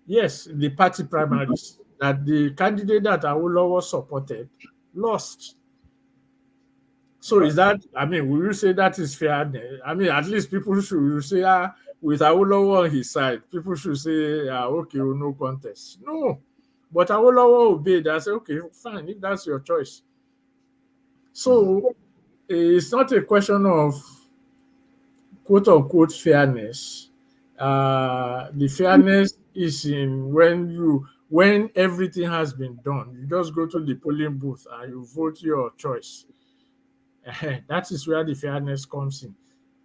Yes, the party primaries, that the candidate that Awolowo supported lost. So is that, will you say that is fair? At least people should say, with Awolowo on his side, people should say, okay, no contest. No. But Awolowo obeyed. I said, okay, fine, if that's your choice. So it's not a question of quote unquote fairness. The fairness is in when everything has been done, you just go to the polling booth and you vote your choice. That is where the fairness comes in.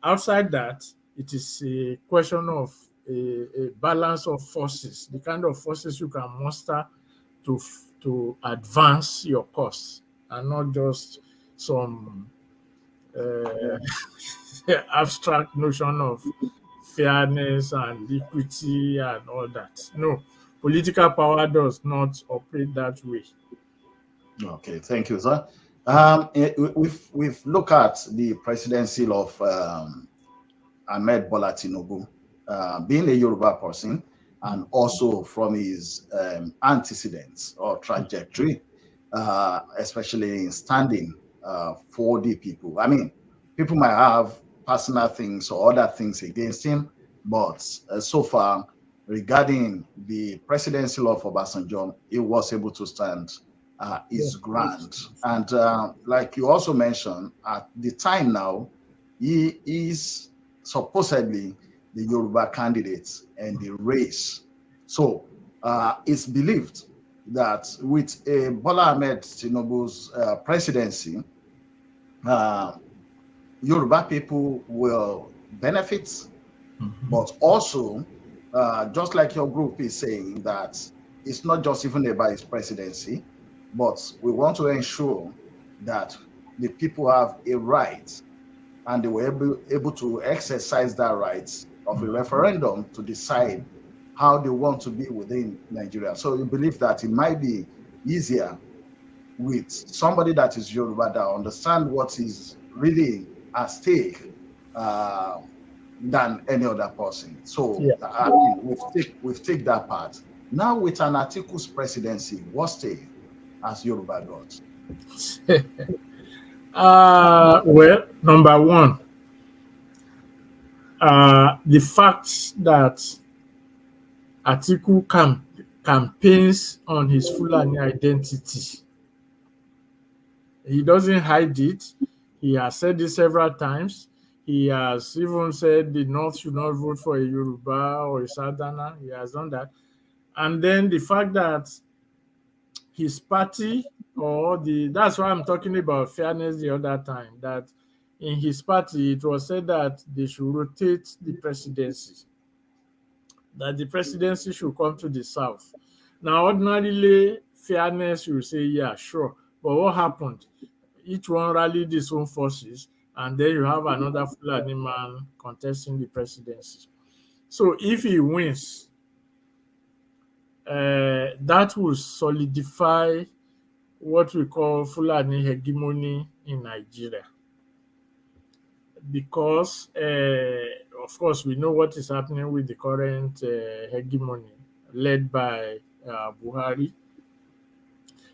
Outside that, it is a question of a balance of forces, the kind of forces you can muster to advance your cause, and not just some abstract notion of fairness and equity and all that. No, political power does not operate that way. Okay, thank you, sir. We've looked at the presidency of Ahmed Bola Tinubu, being a Yoruba person, and also from his antecedents or trajectory. especially in standing for the people. I mean, people might have personal things or other things against him, but so far, regarding the presidency of Obasanjo, he was able to stand his ground. And like you also mentioned, at the time now, he is supposedly the Yoruba candidate and the race. So it's believed that with a Bola Ahmed Tinubu's presidency, uh, Yoruba people will benefit, but also, just like your group is saying, that it's not just even about his presidency, but we want to ensure that the people have a right and they were able to exercise that right of a referendum to decide how they want to be within Nigeria. So you believe that it might be easier with somebody that is Yoruba that understand what is really at stake uh, than any other person. So Yeah. I mean, we've take that part. Now with an Atiku's presidency, what stake has Yoruba got? Well, number one, the fact that Atiku campaigns on his Fulani identity. He doesn't hide it. He has said this several times. He has even said the North should not vote for a Yoruba or a Southerner. He has done that. And then the fact that his party that's why I'm talking about fairness the other time, that in his party it was said that they should rotate the presidency, that the presidency should come to the south. Now, ordinarily, fairness, you say, yeah, sure. But what happened? Each one rallied his own forces, and then you have another Fulani man contesting the presidency. So if he wins, that will solidify what we call Fulani hegemony in Nigeria. Because, of course, we know what is happening with the current hegemony led by Buhari.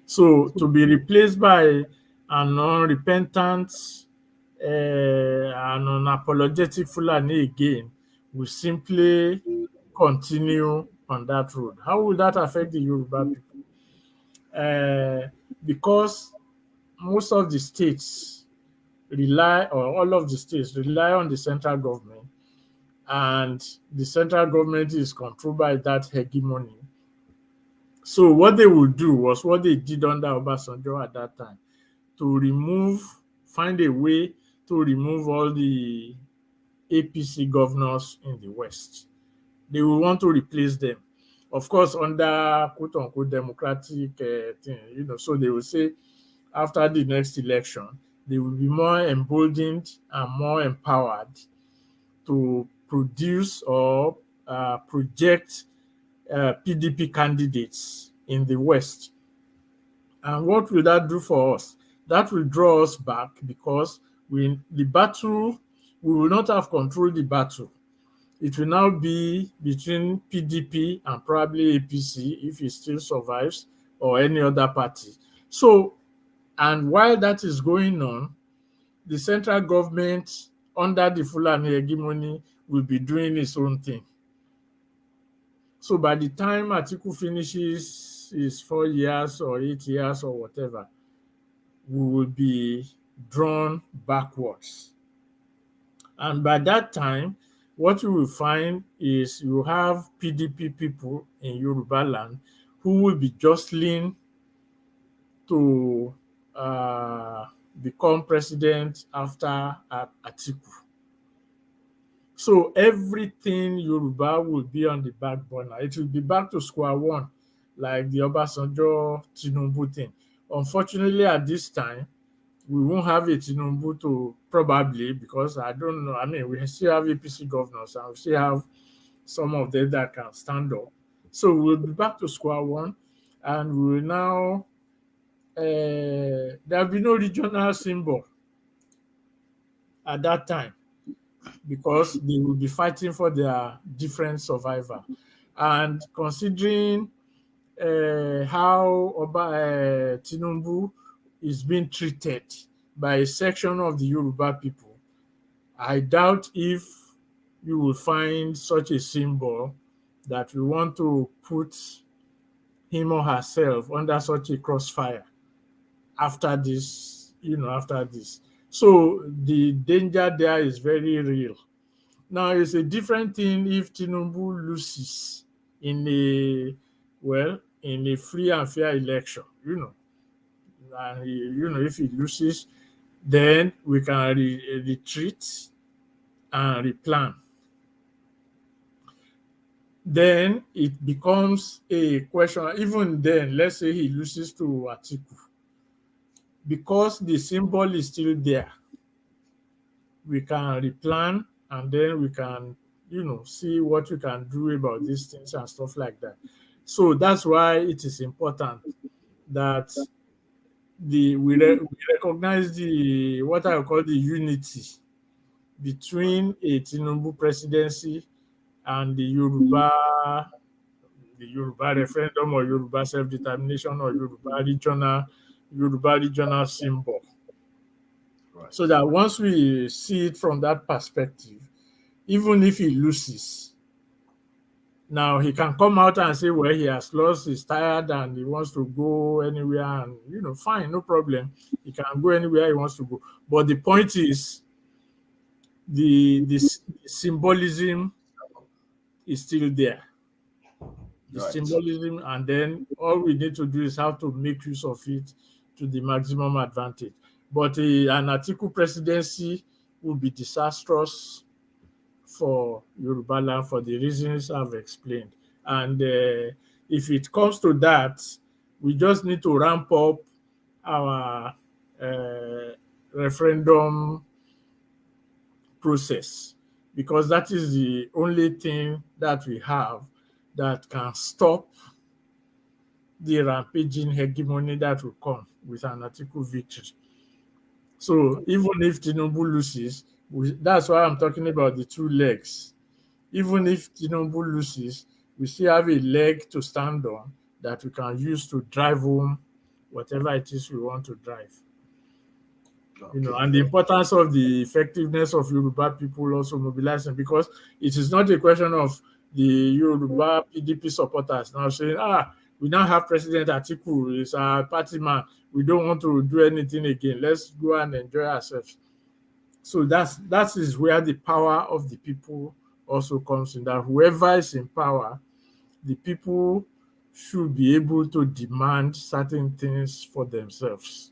So to be replaced by an unrepentant and unapologetic Fulani again will simply continue on that road. How will that affect the Yoruba people? Because most of the states or all of the states rely on the central government, and the central government is controlled by that hegemony. So what they would do was what they did under Obasanjo at that time, to find a way to remove all the APC governors in the West. They will want to replace them. Of course, under quote unquote democratic thing, so they will say after the next election, they will be more emboldened and more empowered to produce or project PDP candidates in the West. And what will that do for us? That will draw us back because we will not have controlled the battle. It will now be between PDP and probably APC if it still survives, or any other party. So, and while that is going on, the central government under the Fulani hegemony will be doing its own thing. So by the time Atiku finishes his 4 years or 8 years or whatever, we will be drawn backwards. And by that time, what you will find is you have PDP people in Yoruba land who will be jostling to become president after Atiku. So everything Yoruba will be on the back burner. It will be back to square one, like the Obasanjo Tinubu thing. Unfortunately, at this time, we won't have a Tinubu to probably, because I don't know. I mean, we still have APC governors and we still have some of them that can stand up. So we'll be back to square one, and we will now, there will be no regional symbol at that time, because they will be fighting for their different survival. And considering how Tinubu is being treated by a section of the Yoruba people, I doubt if you will find such a symbol that we want to put him or herself under such a crossfire after this, after this. So the danger there is very real. Now, it's a different thing if Tinubu loses in a free and fair election, and if he loses, then we can retreat and replan. Then it becomes a question. Even then, let's say he loses to Atiku, because the symbol is still there, we can replan, and then we can, see what we can do about these things and stuff like that. So that's why it is important that we recognize the what I call the unity between a Tinubu presidency and the Yoruba referendum or Yoruba self-determination or Yoruba regional symbol. Right. So that once we see it from that perspective, even if he loses, now he can come out and say, well, he has lost, he's tired, and he wants to go anywhere, and fine, no problem. He can go anywhere he wants to go. But the point is, the symbolism is still there. The Right. symbolism, and then all we need to do is how to make use of it to the maximum advantage. But an Atiku presidency would be disastrous for Yoruba land for the reasons I've explained. And if it comes to that, we just need to ramp up our referendum process, because that is the only thing that we have that can stop the rampaging hegemony that will come with an Atiku victory. So even if Tinubu loses, that's why I'm talking about the two legs. Even if Tinubu loses, we still have a leg to stand on that we can use to drive home whatever it is we want to drive. Okay. And the importance of the effectiveness of Yoruba people also mobilizing, because it is not a question of the Yoruba PDP supporters now saying, we now have President Atiku, is our party man, we don't want to do anything again, let's go and enjoy ourselves. So that is where the power of the people also comes in, that whoever is in power, the people should be able to demand certain things for themselves.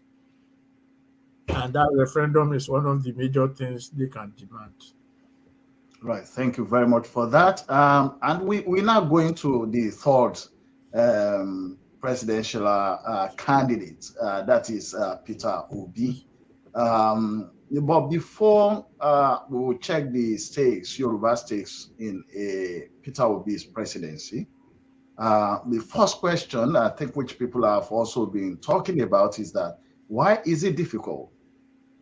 And that referendum is one of the major things they can demand. Right. Thank you very much for that. And we're now going to the third presidential candidate, that is Peter Obi. But before we will check the stakes, Yoruba stakes in Peter Obi's presidency, the first question I think which people have also been talking about is that why is it difficult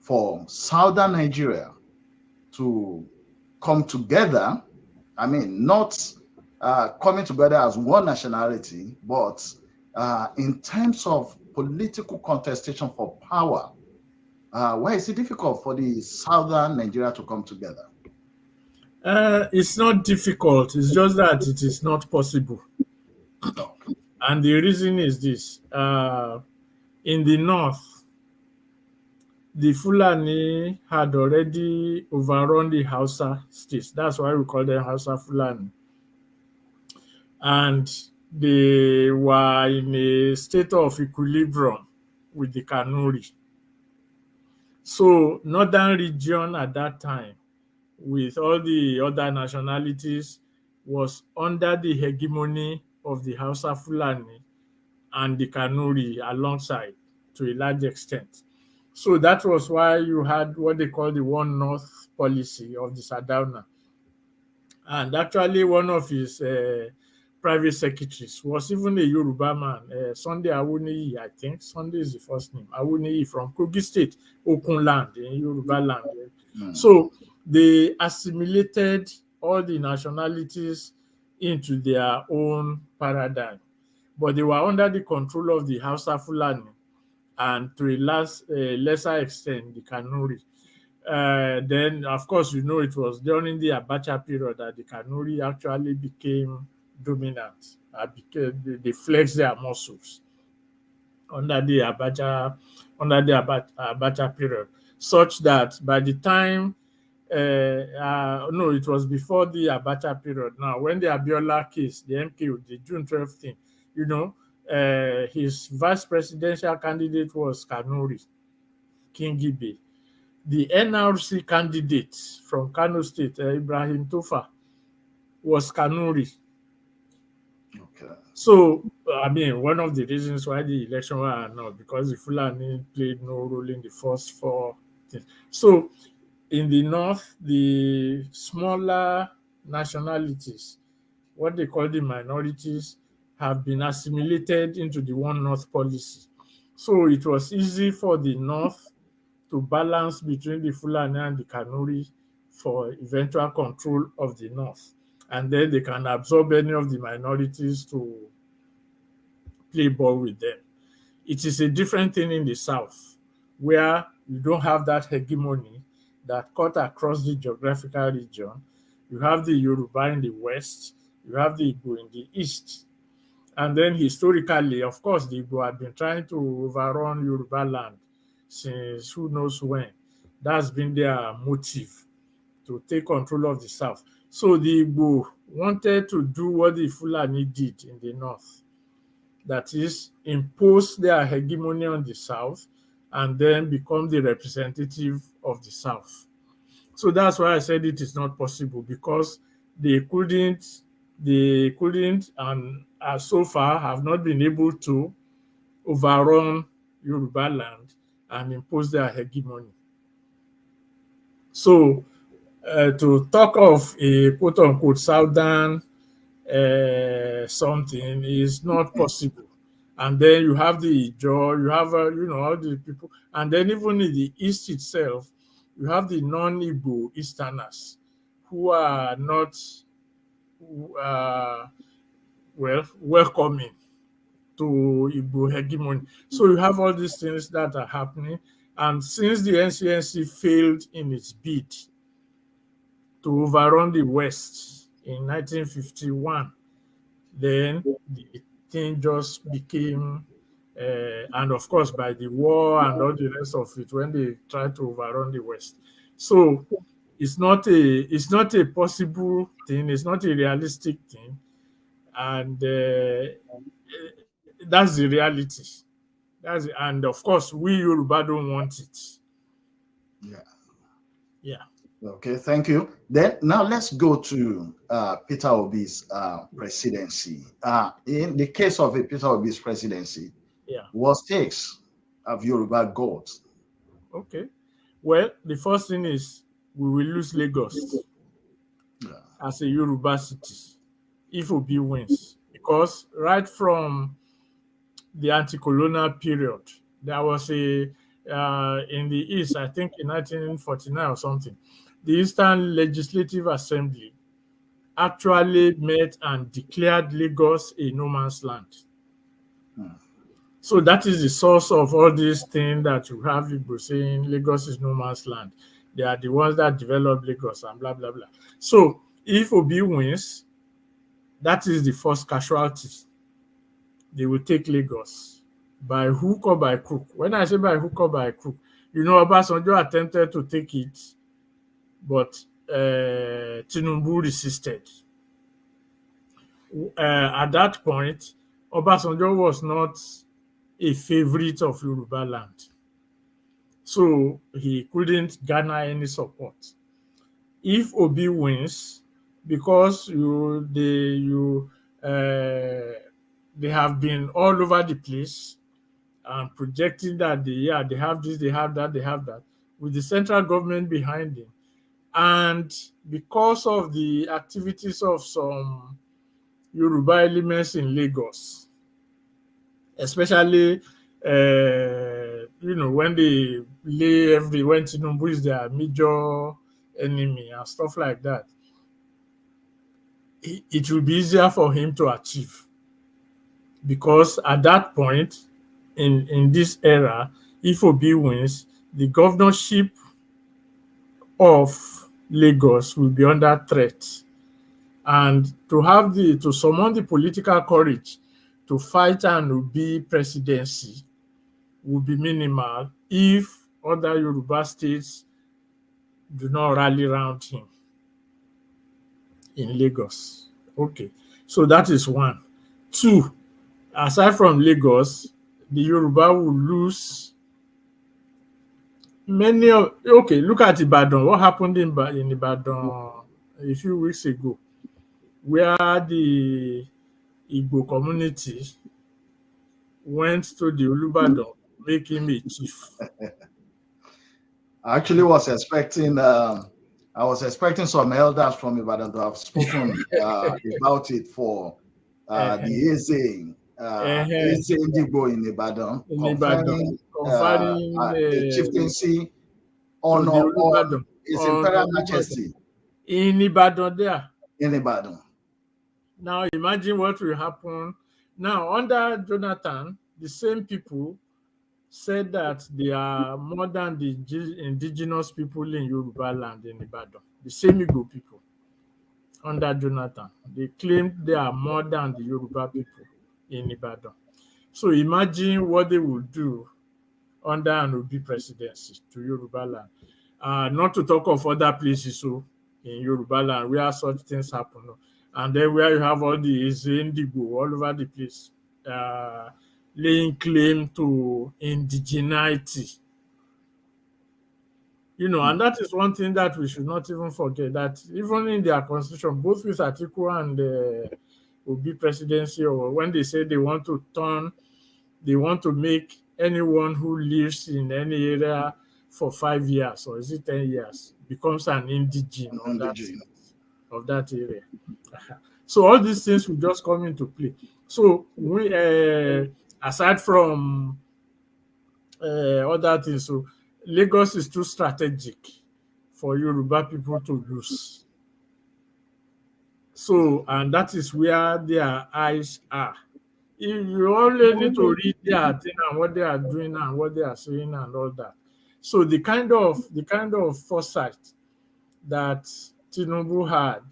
for Southern Nigeria to come together? I mean, not coming together as one nationality, but in terms of political contestation for power, why is it difficult for the Southern Nigeria to come together? It's not difficult, it's just that it is not possible. Okay. And the reason is this. In the north, the Fulani had already overrun the Hausa states. That's why we call them Hausa Fulani. And they were in a state of equilibrium with the Kanuri. So northern region at that time, with all the other nationalities, was under the hegemony of the Hausa Fulani and the Kanuri alongside to a large extent. So that was why you had what they call the One North policy of the Sardauna. And actually one of his private secretaries was even a Yoruba man, Sunday Awuniyi, I think. Sunday is the first name. Awuniyi from Kogi State, Okun land, in Yoruba land. So they assimilated all the nationalities into their own paradigm. but they were under the control of the Hausa Fulani and to a lesser extent the Kanuri. Then, of course, it was during the Abacha period that the Kanuri actually became dominant. They flexed their muscles under the Abacha period, such that by the time no, it was before the Abacha period. Now, when the Abiola case, the MK, the June 12th thing, his vice presidential candidate was Kanuri, Kingibe. The NRC candidate from Kano State, Ibrahim Tofa, was Kanuri. Okay. So, one of the reasons why the election were not because the Fulani played no role in the first four things. So, in the north, the smaller nationalities, what they call the minorities, have been assimilated into the One North policy. So, it was easy for the north to balance between the Fulani and the Kanuri for eventual control of the north. And then they can absorb any of the minorities to play ball with them. It is a different thing in the south, where you don't have that hegemony that cut across the geographical region. You have the Yoruba in the west, you have the Igbo in the east. And then historically, of course, the Igbo have been trying to overrun Yoruba land since who knows when. That's been their motive, to take control of the south. So the Igbo wanted to do what the Fulani did in the north. That is, impose their hegemony on the south and then become the representative of the south. So that's why I said it is not possible, because they couldn't, and so far have not been able to overrun Yoruba land and impose their hegemony. So to talk of a quote-unquote southern something is not possible. And then you have the Ijaw, you have all the people, and then even in the east itself, you have the non-Igbo Easterners who are not welcoming to Igbo hegemony. So you have all these things that are happening, and since the NCNC failed in its bid to overrun the West in 1951, then the thing just became, and of course by the war and all the rest of it, when they tried to overrun the West. So it's not a possible thing, it's not a realistic thing, and that's the reality. And of course, we Yoruba don't want it. Yeah. Yeah. Okay, thank you. Then now let's go to Peter Obi's presidency. In the case of Peter Obi's presidency, Yeah. what stakes have Yoruba got? Okay. Well, the first thing is we will lose Lagos as a Yoruba city if Obi wins, because right from the anti-colonial period, there was a in the East, I think in 1949 or something, the Eastern Legislative Assembly actually met and declared Lagos a no man's land. So that is the source of all these things that you have people saying Lagos is no man's land. They are the ones that developed Lagos and blah, blah, blah. So if Obi wins, that is the first casualty. They will take Lagos by hook or by crook. When I say by hook or by crook, Obasanjo attempted to take it, but Tinubu resisted. At that point, Obasanjo was not a favorite of Yoruba land, so he couldn't garner any support. If Obi wins, because they have been all over the place and projecting that they have this, they have that, with the central government behind them. And because of the activities of some Yoruba elements in Lagos, especially when they when Tinubu is their major enemy and stuff like that, it will be easier for him to achieve. because at that point in this era, if Obi wins, the governorship of Lagos will be under threat. And to summon the political courage to fight an Obi presidency would be minimal if other Yoruba states do not rally around him in Lagos. Okay, so that is one. Two, aside from Lagos, the Yoruba will lose many of. Okay, look at Ibadan. What happened in Ibadan a few weeks ago, where the Igbo community went to the Olubadan, make him a chief. I actually was expecting some elders from Ibadan to have spoken about it for the Eze Indigo in Ibadan, conferring a chieftaincy on His Imperial Majesty in Ibadan there. In Ibadan. Now imagine what will happen. Now under Jonathan, the same people said that they are more than the indigenous people in Yoruba land in Ibadan. The same Igbo people under Jonathan, they claimed they are more than the Yoruba people in Ibadan. So imagine what they will do under an Obi presidency to Yoruba land. Not to talk of other places so in Yoruba land where such things happen. And then where you have all the Indigo all over the place, laying claim to indigeneity. And that is one thing that we should not even forget, that even in their constitution, both with Atiku and the Obi presidency, or when they say they want to make anyone who lives in any area for 5 years, or is it 10 years, becomes an indigene of that area. So all these things will just come into play. So we, aside from other things, so Lagos is too strategic for Yoruba people to lose. So, and that is where their eyes are. You only need to read their thing and what they are doing and what they are saying and all that. So the kind of foresight that Tinubu had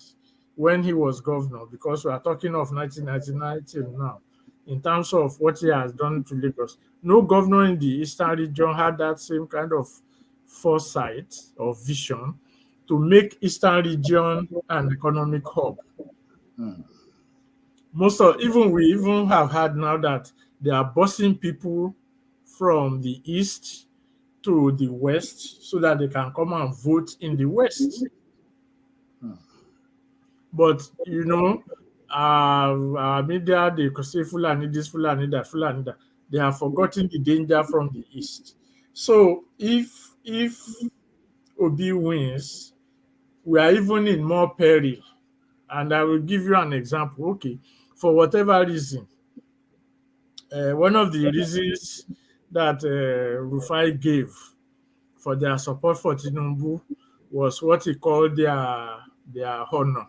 when he was governor, because we are talking of 1999 till now, in terms of what he has done to Lagos, no governor in the Eastern region had that same kind of foresight or vision to make Eastern region an economic hub. We even have had now that they are busing people from the East to the West so that they can come and vote in the West. But our media, they could say Fulani this, Fulani that, Fulani that. They have forgotten the danger from the East. So if Obi wins, we are even in more peril. And I will give you an example. Okay, for whatever reason, one of the reasons that Rufai gave for their support for Tinubu was what he called their honor,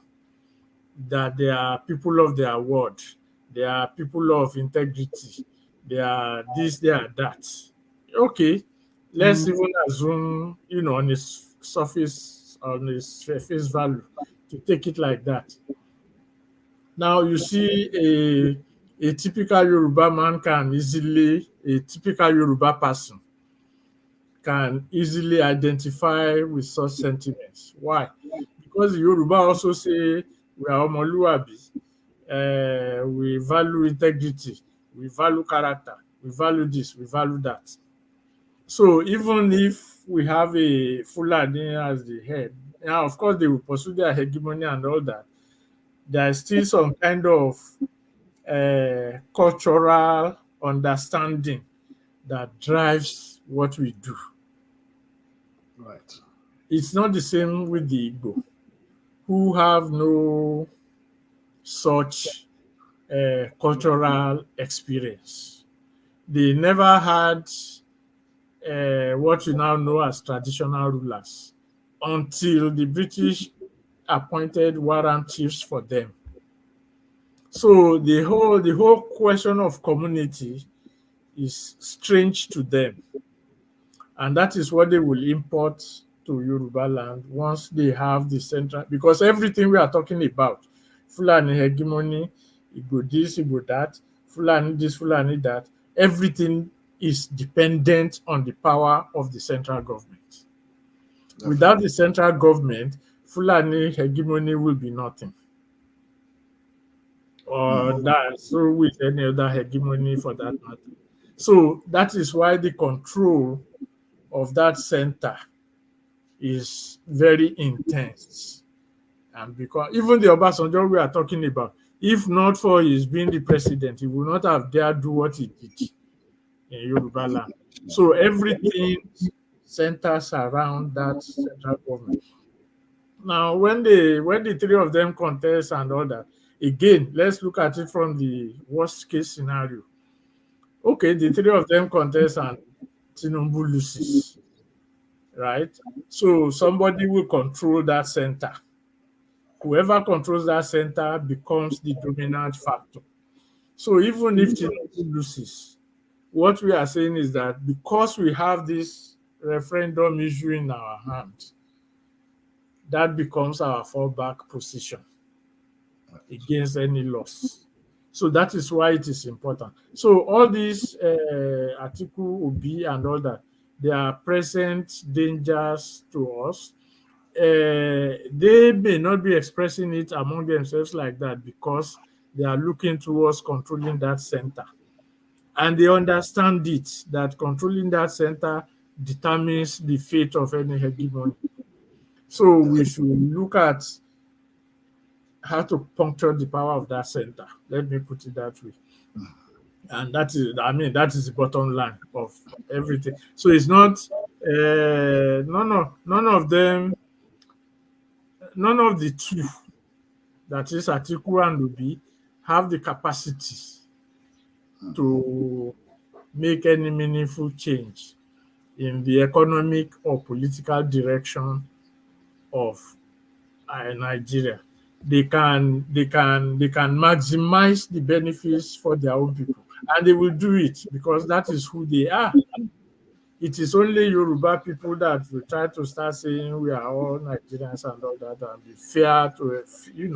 that they are people of their word, they are people of integrity, they are this, they are that. Okay, let's even assume, on its surface, on its face value, to take it like that. Now you see a typical Yoruba man a typical Yoruba person can easily identify with such sentiments. Why? Because the Yoruba also say we are Omoluabi, we value integrity, we value character, we value this, we value that. So even if we have a Fulani as the head, now of course they will pursue their hegemony and all that, there is still some kind of cultural understanding that drives what we do. Right. It's not the same with the Igbo, who have no such cultural experience. They never had what we now know as traditional rulers until the British appointed warrant chiefs for them. So the whole question of community is strange to them, and that is what they will import to Yoruba land once they have the central. Because everything we are talking about, Fulani hegemony, Igbo this, Igbo that, Fulani this, Fulani that, everything is dependent on the power of the central government. Without the central government, Fulani hegemony will be nothing. Or that, so with any other hegemony for that matter. So that is why the control of that center is very intense. And because even the Obasanjo we are talking about, if not for his being the president, he would not have dared do what he did in Yoruba land. So everything centers around that central government. Now, when the three of them contest and all that, again, let's look at it from the worst case scenario. Okay, the three of them contest and Tinubu loses, right? So somebody will control that center. Whoever controls that center becomes the dominant factor. So even if Tinubu loses, what we are saying is that because we have this referendum issue in our hand, that becomes our fallback position against any loss. So that is why it is important. So all these article Obi and all that, they are present dangers to us. They may not be expressing it among themselves like that because they are looking towards controlling that center. And they understand it, that controlling that center determines the fate of any hegemony. So we should look at how to puncture the power of that center. Let me put it that way. And that is, I mean, that is the bottom line of everything. So it's not none of them, none of the two, that is Atiku and Obi, have the capacity to make any meaningful change in the economic or political direction of Nigeria. They can maximize the benefits for their own people, and they will do it because that is who they are. It is only Yoruba people that will try to start saying we are all Nigerians and all that and be fair to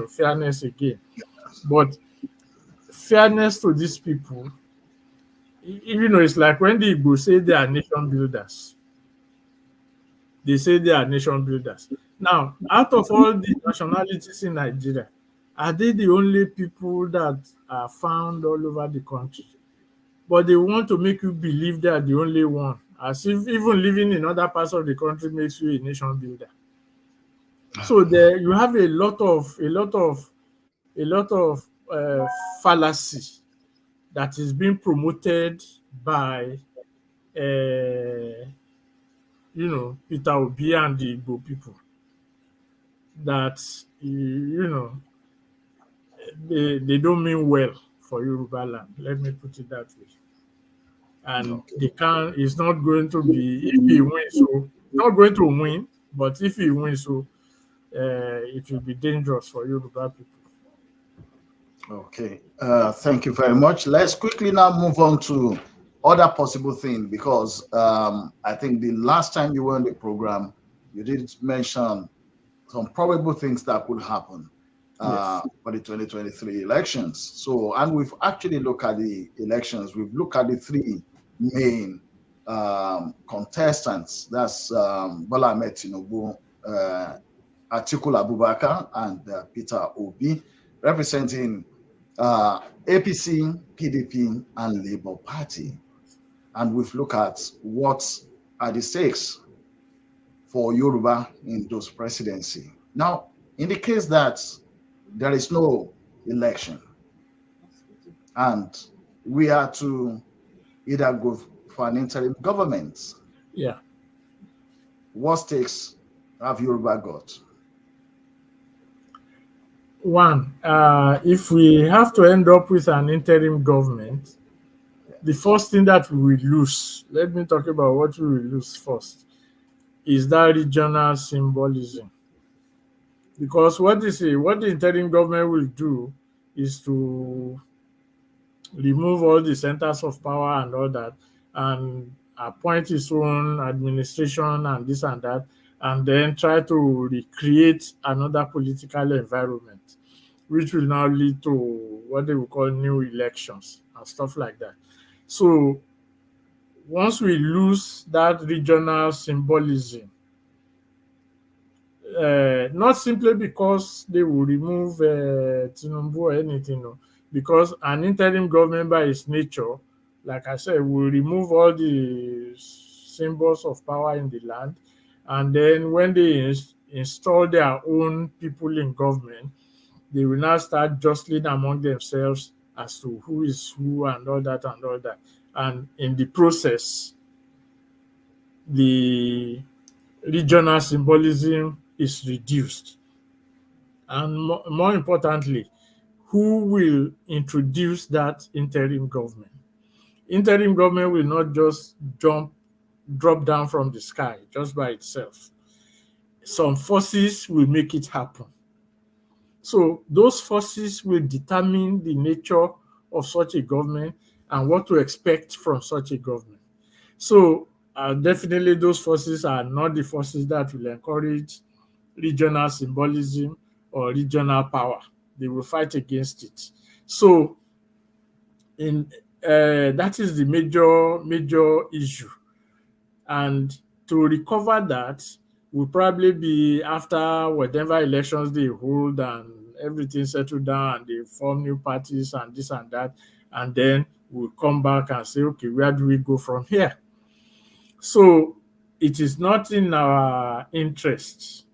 fairness again. But fairness to these people, it's like when the Igbo say they are nation builders. They say they are nation builders. Now, out of all the nationalities in Nigeria, are they the only people that are found all over the country? But they want to make you believe they are the only one, as if even living in other parts of the country makes you a nation builder. So there you have a lot of fallacy that is being promoted by Peter Obi and the Igbo people, that they don't mean well for Yoruba land. Let me put it that way. And they can. It's not going to be, if he wins, so not going to win. But if he wins, so it will be dangerous for Yoruba people. Okay, thank you very much. Let's quickly now move on to other possible things, because I think the last time you were on the program, you did mention some probable things that could happen for the 2023 elections. So, and we've actually looked at the elections. We've looked at the three main contestants. That's Bola Ahmed Tinubu, Atiku Abubakar, and Peter Obi, representing APC, PDP, and Labour Party. And we've looked at what are the stakes for Yoruba in those presidency. Now, in the case that there is no election and we are to either go for an interim government, what stakes have Yoruba got? One, if we have to end up with an interim government, the first thing that we will lose, let me talk about what we will lose first, is that regional symbolism. Because what the interim government will do is to remove all the centers of power and all that, and appoint his own administration and this and that, and then try to recreate another political environment, which will now lead to what they will call new elections and stuff like that. So once we lose that regional symbolism, not simply because they will remove Tinubu or anything, no, because an interim government by its nature, like I said, will remove all the symbols of power in the land. And then when they install their own people in government, they will now start jostling among themselves as to who is who and all that and all that. And in the process, the regional symbolism is reduced. And more importantly, who will introduce that interim government? Interim government will not just drop down from the sky just by itself. Some forces will make it happen. So those forces will determine the nature of such a government and what to expect from such a government. So definitely those forces are not the forces that will encourage regional symbolism or regional power. They will fight against it. So in that is the major issue. And to recover that will probably be after whatever elections they hold and everything settled down and they form new parties and this and that. And then we'll come back and say, okay, where do we go from here? So it is not in our interest.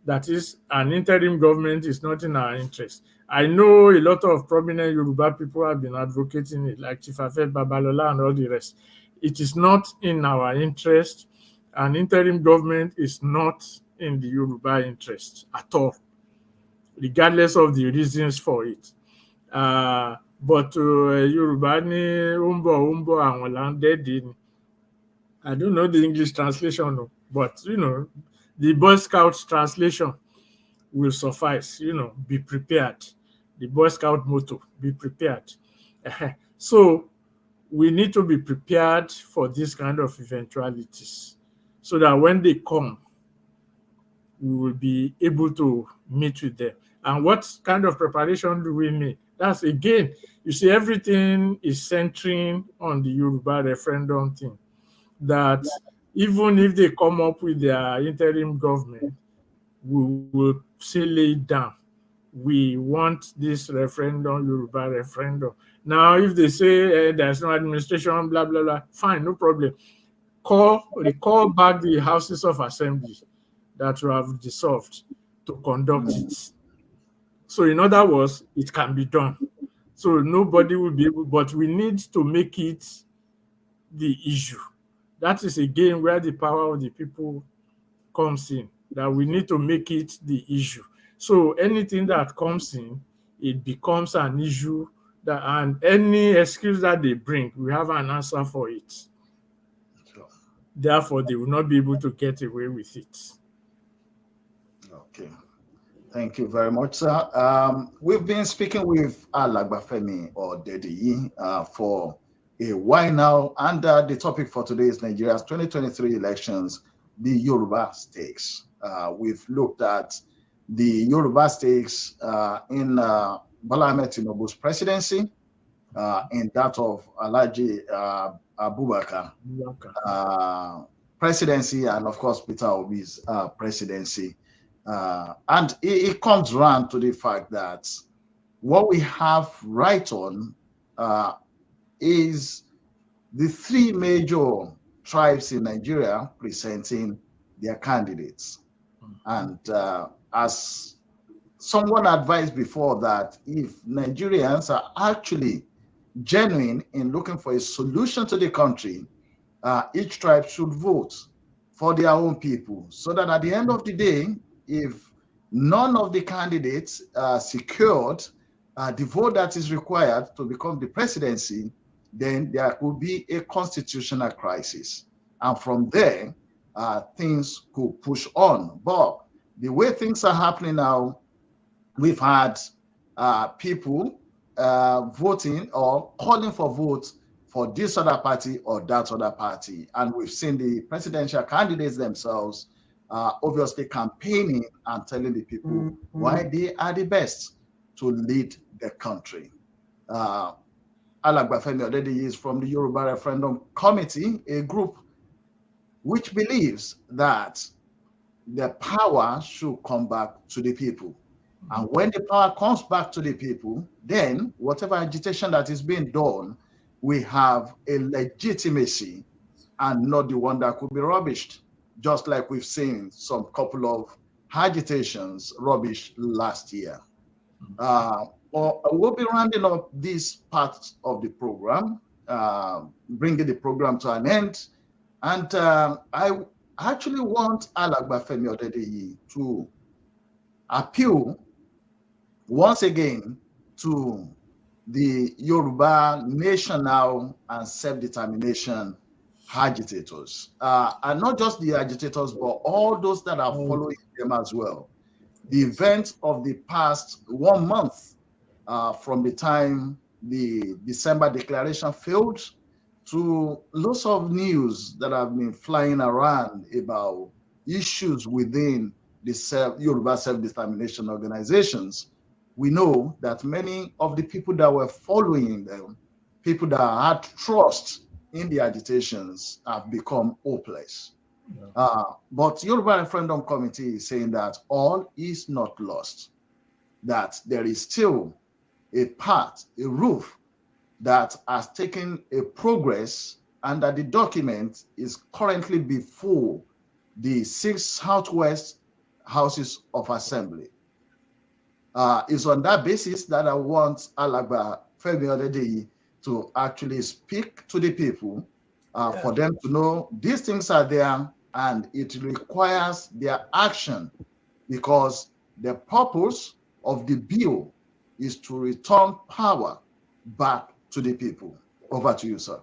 That is, an interim government is not in our interest. I know a lot of prominent Yoruba people have been advocating it, like Chief Afed Babalola and all the rest. It is not in our interest. An interim government is not in the Yoruba interest at all, regardless of the reasons for it. But Yoruba ni umbo àwọn là ń dẹ́ẹ̀dẹ́ ni. I don't know the English translation, but the Boy Scout translation will suffice. Be prepared. The Boy Scout motto: be prepared. So we need to be prepared for this kind of eventualities, so that when they come, we will be able to meet with them. And what kind of preparation do we need? That's, again, you see, everything is centering on the Yoruba referendum thing. That even if they come up with their interim government, we will say lay it down. We want this referendum, Yoruba referendum. Now, if they say there's no administration, blah, blah, blah, fine, no problem. Recall back the houses of assembly that you have dissolved to conduct it. So in other words, it can be done. So nobody will be able, but we need to make it the issue. That is again where the power of the people comes in, that we need to make it the issue. So anything that comes in, it becomes an issue, and any excuse that they bring, we have an answer for it. Sure. Therefore, they will not be able to get away with it. Okay. Thank you very much, sir. We've been speaking with Alagba Femi Odedeyi for a while now, and the topic for today is Nigeria's 2023 elections, the Yoruba stakes. We've looked at the Yoruba stakes in Bola Ahmed Tinubu's presidency, in that of Alhaji Abubakar presidency, and of course Peter Obi's presidency. And it comes round to the fact that what we have right on is the three major tribes in Nigeria presenting their candidates. And as someone advised before, that if Nigerians are actually genuine in looking for a solution to the country, each tribe should vote for their own people, so that at the end of the day, if none of the candidates secured the vote that is required to become the presidency, then there could be a constitutional crisis. And from there, things could push on. But the way things are happening now, we've had people voting or calling for votes for this other party or that other party. And we've seen the presidential candidates themselves obviously campaigning and telling the people why they are the best to lead the country. Alagba Femi Odedeyi is from the Yoruba Referendum Committee, a group which believes that the power should come back to the people. And when the power comes back to the people, then whatever agitation that is being done, we have a legitimacy and not the one that could be rubbished, just like we've seen some couple of agitations rubbish last year. We'll be rounding up this part of the program, bringing the program to an end. And I actually want Alagba Femi Odedeyi to appeal once again to the Yoruba national and self-determination agitators, and not just the agitators, but all those that are following them as well. The events of the past 1 month, from the time the December declaration failed, to lots of news that have been flying around about issues within the Yoruba self-determination organizations, we know that many of the people that were following them, people that had trust in the agitations, have become hopeless. Yeah. But Yoruba Referendum Committee is saying that all is not lost, that there is still a path, a roof that has taken a progress, and that the document is currently before the 6 Southwest Houses of Assembly. It's on that basis that I want Alagba Femi Odedeyi to actually speak to the people, for them to know these things are there and it requires their action, because the purpose of the bill is to return power back to the people. Over to you, sir.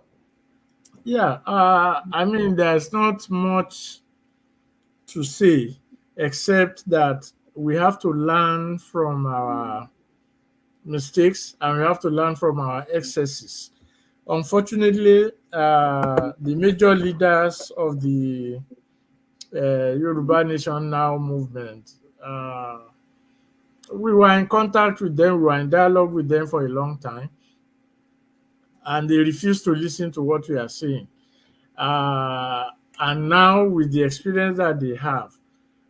Yeah, I mean, there's not much to say except that we have to learn from our mistakes and we have to learn from our excesses. Unfortunately, the major leaders of the Yoruba Nation Now movement, we were in contact with them, we were in dialogue with them for a long time, and they refused to listen to what we are saying. And now, with the experience that they have,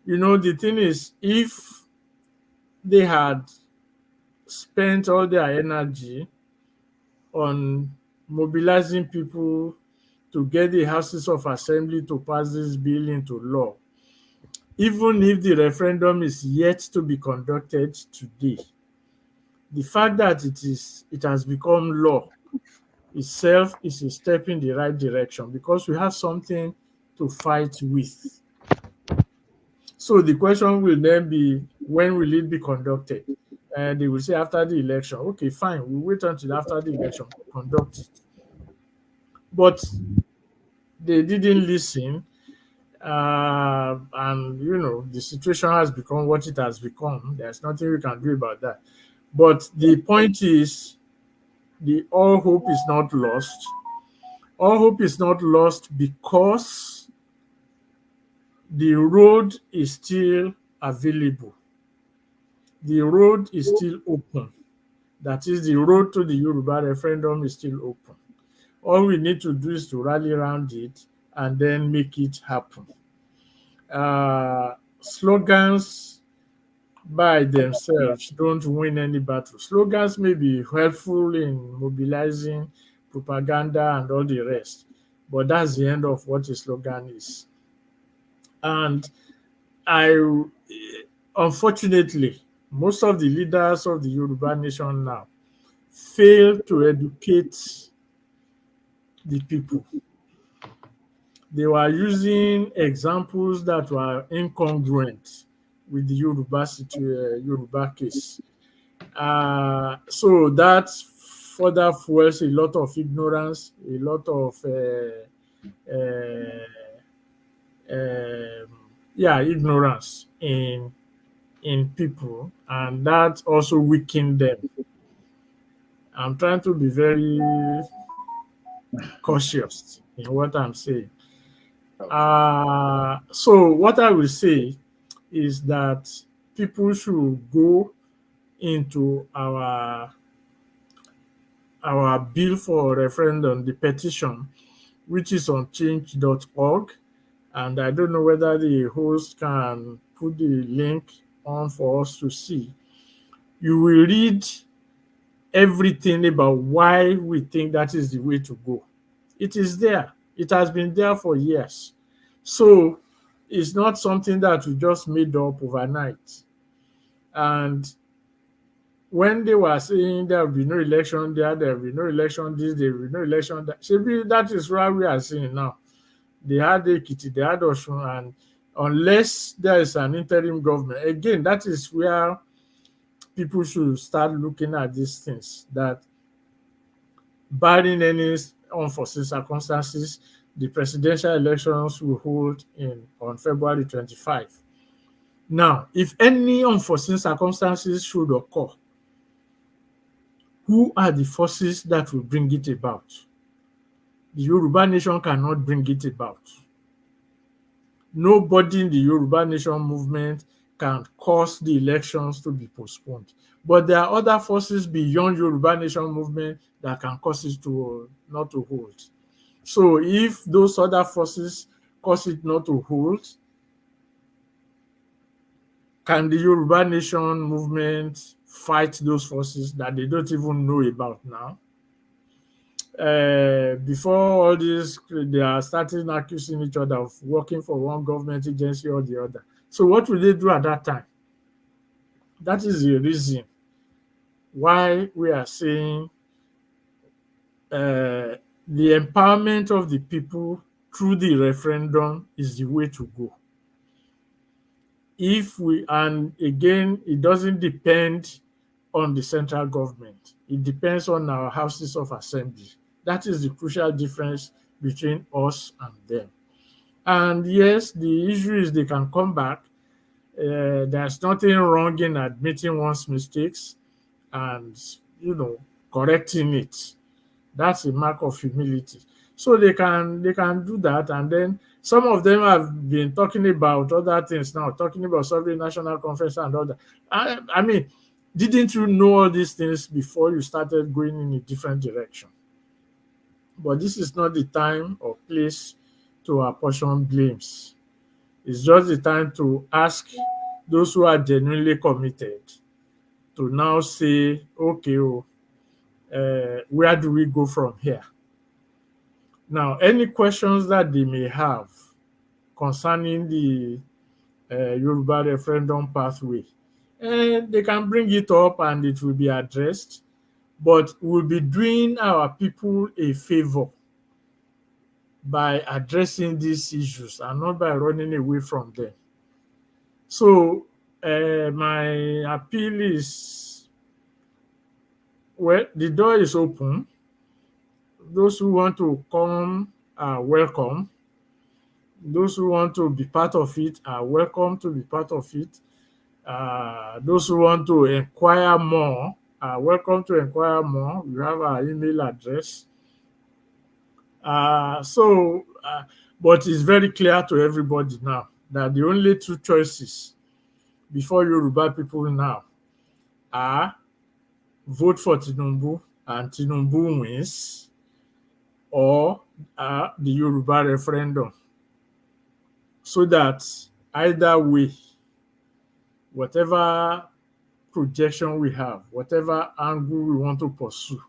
the thing is, if they had spent all their energy on mobilizing people to get the Houses of Assembly to pass this bill into law, even if the referendum is yet to be conducted today, the fact that it has become law itself is a step in the right direction, because we have something to fight with. So the question will then be, when will it be conducted? And they will say after the election. Okay, fine, we'll wait until after the election to conduct it. But they didn't listen, and the situation has become what it has become. There's nothing we can do about that. But the point is, all hope is not lost. All hope is not lost because the road is still available. The road is still open. That is, the road to the Yoruba referendum is still open. All we need to do is to rally around it and then make it happen. Slogans by themselves don't win any battle. Slogans may be helpful in mobilizing propaganda and all the rest, but that's the end of what a slogan is. And unfortunately, most of the leaders of the Yoruba nation now fail to educate the people. They were using examples that were incongruent with the Yoruba case. So that further fuels a lot of ignorance, a lot of ignorance in people, and that also weakened them. I'm trying to be very cautious in what I'm saying. So what I will say is that people should go into our bill for referendum, the petition, which is on change.org. And I don't know whether the host can put the link on for us to see. You will read everything about why we think that is the way to go. It is there. It has been there for years. So it's not something that we just made up overnight. And when they were saying there will be no election there will be no election this, there will be no election that, maybe that is what we are seeing now. They had Ekiti, they had Osun, and unless there is an interim government, again, that is where people should start looking at these things, that barring any unforeseen circumstances, the presidential elections will hold on February 25. Now, if any unforeseen circumstances should occur, who are the forces that will bring it about? The Yoruba nation cannot bring it about. Nobody in the Yoruba nation movement can cause the elections to be postponed. But there are other forces beyond Yoruba nation movement that can cause it to not to hold. So if those other forces cause it not to hold, can the Yoruba nation movement fight those forces that they don't even know about now? Before all this, they are starting accusing each other of working for one government agency or the other. So what will they do at that time? That is the reason why we are saying the empowerment of the people through the referendum is the way to go. And again, it doesn't depend on the central government. It depends on our houses of assembly. That is the crucial difference between us and them. And yes, the issue is they can come back. There's nothing wrong in admitting one's mistakes and, correcting it. That's a mark of humility. So they can do that, and then some of them have been talking about other things now, talking about Sovereign National Conference and all that. I mean, didn't you know all these things before you started going in a different direction? But this is not the time or place to apportion blames. It's just the time to ask those who are genuinely committed to now say, okay, where do we go from here? Now, any questions that they may have concerning the Yoruba referendum pathway, they can bring it up and it will be addressed, but we'll be doing our people a favor by addressing these issues and not by running away from them. So my appeal is, well, the door is open. Those who want to come are welcome. Those who want to be part of it are welcome to be part of it. Those who want to inquire more are welcome to inquire more. We have our email address. But it's very clear to everybody now that the only two choices before Yoruba people now are vote for Tinubu and Tinubu wins, or the Yoruba referendum. So that either way, whatever projection we have, whatever angle we want to pursue,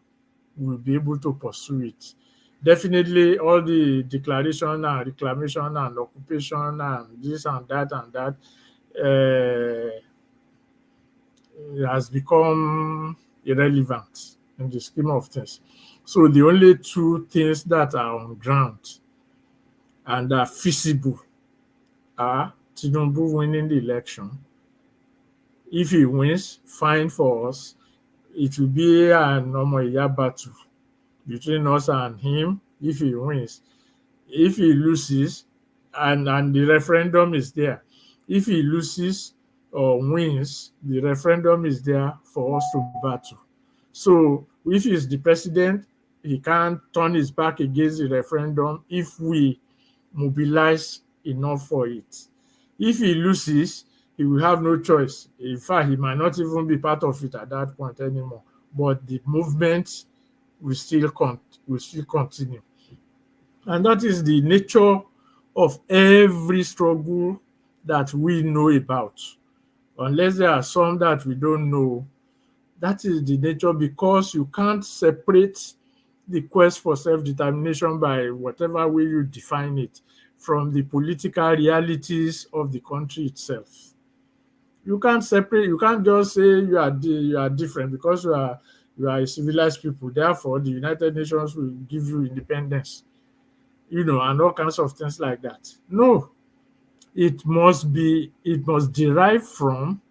we'll be able to pursue it. Definitely all the declaration and reclamation and occupation and this and that has become irrelevant in the scheme of things. So the only two things that are on ground and are feasible are Tinubu winning the election. If he wins, fine for us. It will be an Omoiya battle between us and him if he wins. If he loses, and the referendum is there. If he loses or wins, the referendum is there for us to battle. So If he's the president, he can't turn his back against the referendum if we mobilize enough for it. If he loses, he will have no choice. In fact, he might not even be part of it at that point anymore. But the movement will still continue. And that is the nature of every struggle that we know about. Unless there are some that we don't know, that is the nature, because you can't separate the quest for self-determination by whatever way you define it from the political realities of the country itself. You can't separate, you can't just say you are different because you are a civilized people. Therefore, the United Nations will give you independence, and all kinds of things like that. No, it must derive from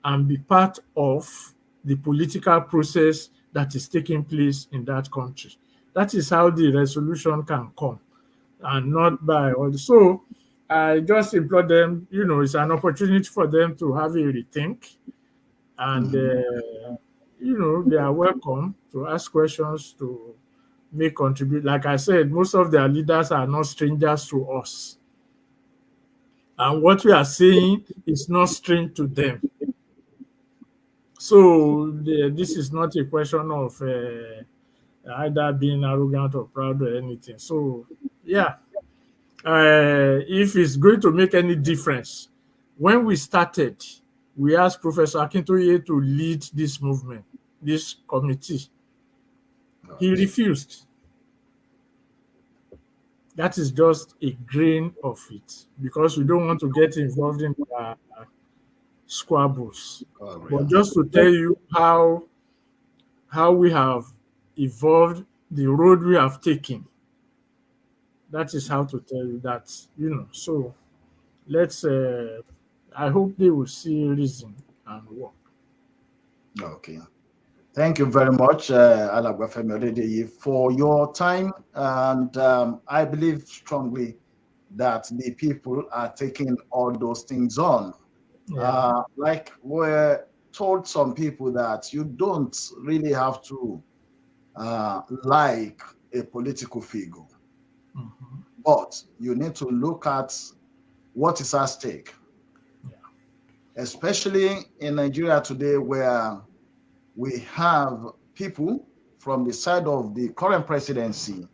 and be part of the political process that is taking place in that country. That is how the resolution can come, and not by all. So I just implore them, it's an opportunity for them to have a rethink, and they are welcome to ask questions, to make contribute. Like I said, most of their leaders are not strangers to us, and what we are saying is not strange to them. So this is not a question of either being arrogant or proud or anything. So yeah, if it's going to make any difference, when we started, we asked Professor Akintoye to lead this movement, this committee. He refused. That is just a grain of it, because we don't want to get involved in squabbles. But just to tell you how we have evolved, the road we have taken. That is how to tell you that, So let's, I hope they will see reason and work. Okay. Thank you very much, Alagba Femi Odedeyi, for your time. And I believe strongly that the people are taking all those things on. Yeah. Like we're told some people that you don't really have to like a political figure, but you need to look at what is at stake. Yeah. Especially in Nigeria today, where we have people from the side of the current presidency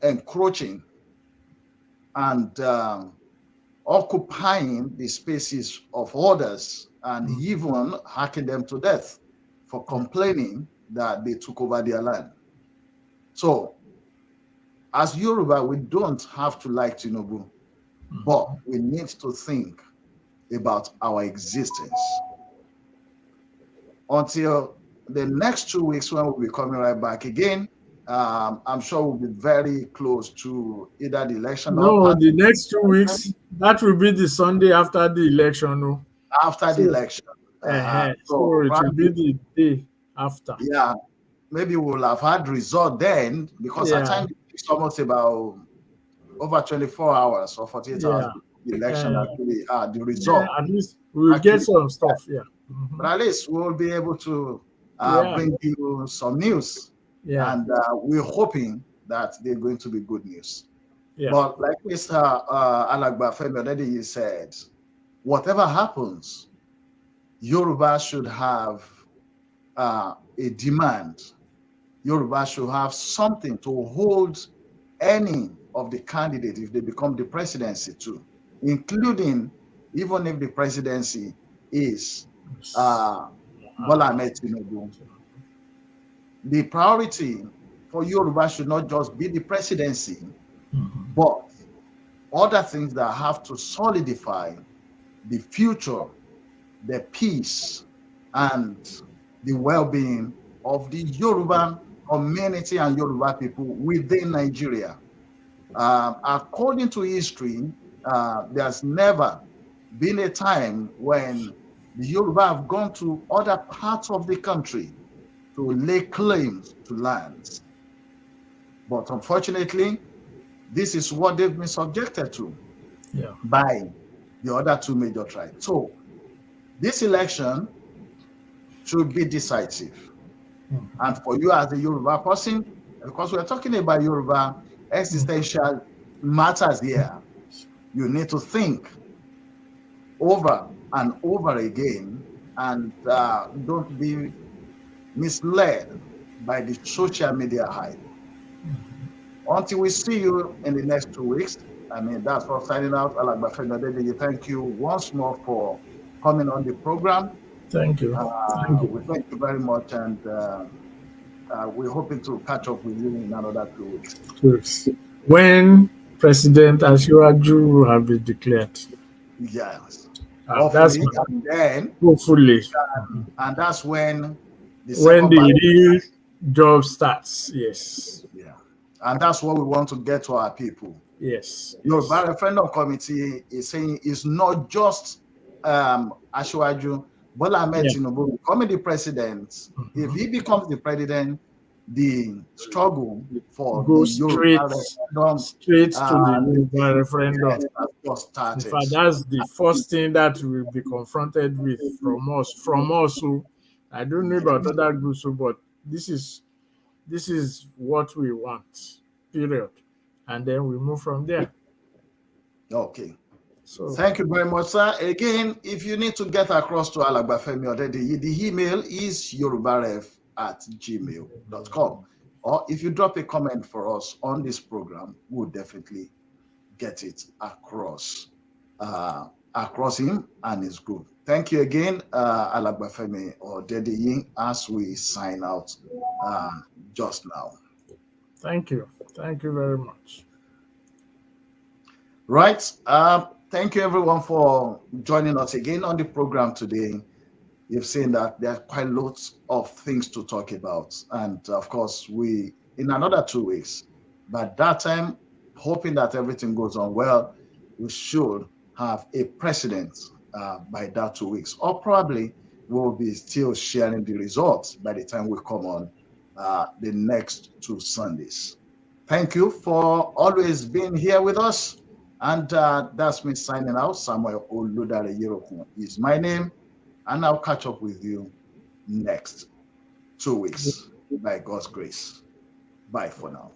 encroaching and occupying the spaces of others and even hacking them to death for complaining that they took over their land. So, as Yoruba, we don't have to like Tinubu, but we need to think about our existence. Until the next 2 weeks, when we'll be coming right back again, I'm sure we'll be very close to either the election No, the next 2 weeks, that will be the Sunday after the election. No? After the election. So it will be the day after. Yeah, maybe we'll have had result then, because at times it's almost about over 24 hours or 48 hours before the election actually the result. Yeah, at least we'll get some stuff, But at least we'll be able to bring you some news. Yeah. And we're hoping that they're going to be good news. Yeah. But like Mr. Alagba Femi Odedeyi said, whatever happens, Yoruba should have a demand. Yoruba should have something to hold any of the candidates if they become the presidency to, including even if the presidency is Bola Ahmed Tinubu. The priority for Yoruba should not just be the presidency, but other things that have to solidify the future, the peace, and the well-being of the Yoruba community and Yoruba people within Nigeria. According to history, there's never been a time when the Yoruba have gone to other parts of the country to lay claims to lands. But unfortunately, this is what they've been subjected to by the other two major tribes. So this election should be decisive. And for you as a Yoruba person, because we're talking about Yoruba existential matters here, you need to think over and over again and don't be misled by the social media hype. Until we see you in the next 2 weeks, I mean, that's for signing out. Alagba Femi Odedeyi, thank you once more for coming on the program. Thank you. Thank We thank you very much, and we're hoping to catch up with you in another 2 weeks. you. When President Asiwaju will have been declared. Yes, That's hopefully, and then, hopefully. And that's when the When second the ballot real job starts. Yes. yeah, and that's what we want to get to our people. Yes. Yoruba Referendum Committee is saying it's not just Asiwaju Bola Ahmed Tinubu becoming the president. If he becomes the president, the struggle for Go the Yoruba referendum straight to the Yoruba referendum. has just started. In fact, that's the first thing that we'll be confronted with from us. So I don't know about other groups, but this is what we want. Period. And then we move from there. Okay. So thank you very much, sir. Again, if you need to get across to Alagba Femi Odedeyi, the email is yorubaref@gmail.com. Or if you drop a comment for us on this program, we'll definitely get it across him and his group. Thank you again, Alagba Femi Odedeyi, as we sign out just now. Thank you. Thank you very much. Right. Thank you, everyone, for joining us again on the program today. You've seen that there are quite lots of things to talk about. And of course, in another 2 weeks, by that time, hoping that everything goes on well, we should have a president by that 2 weeks. Or probably we'll be still sharing the results by the time we come on the next 2 Sundays. Thank you for always being here with us. And that's me signing out. Samuel Oludare Yerokun is my name. And I'll catch up with you next 2 weeks by God's grace. Bye for now.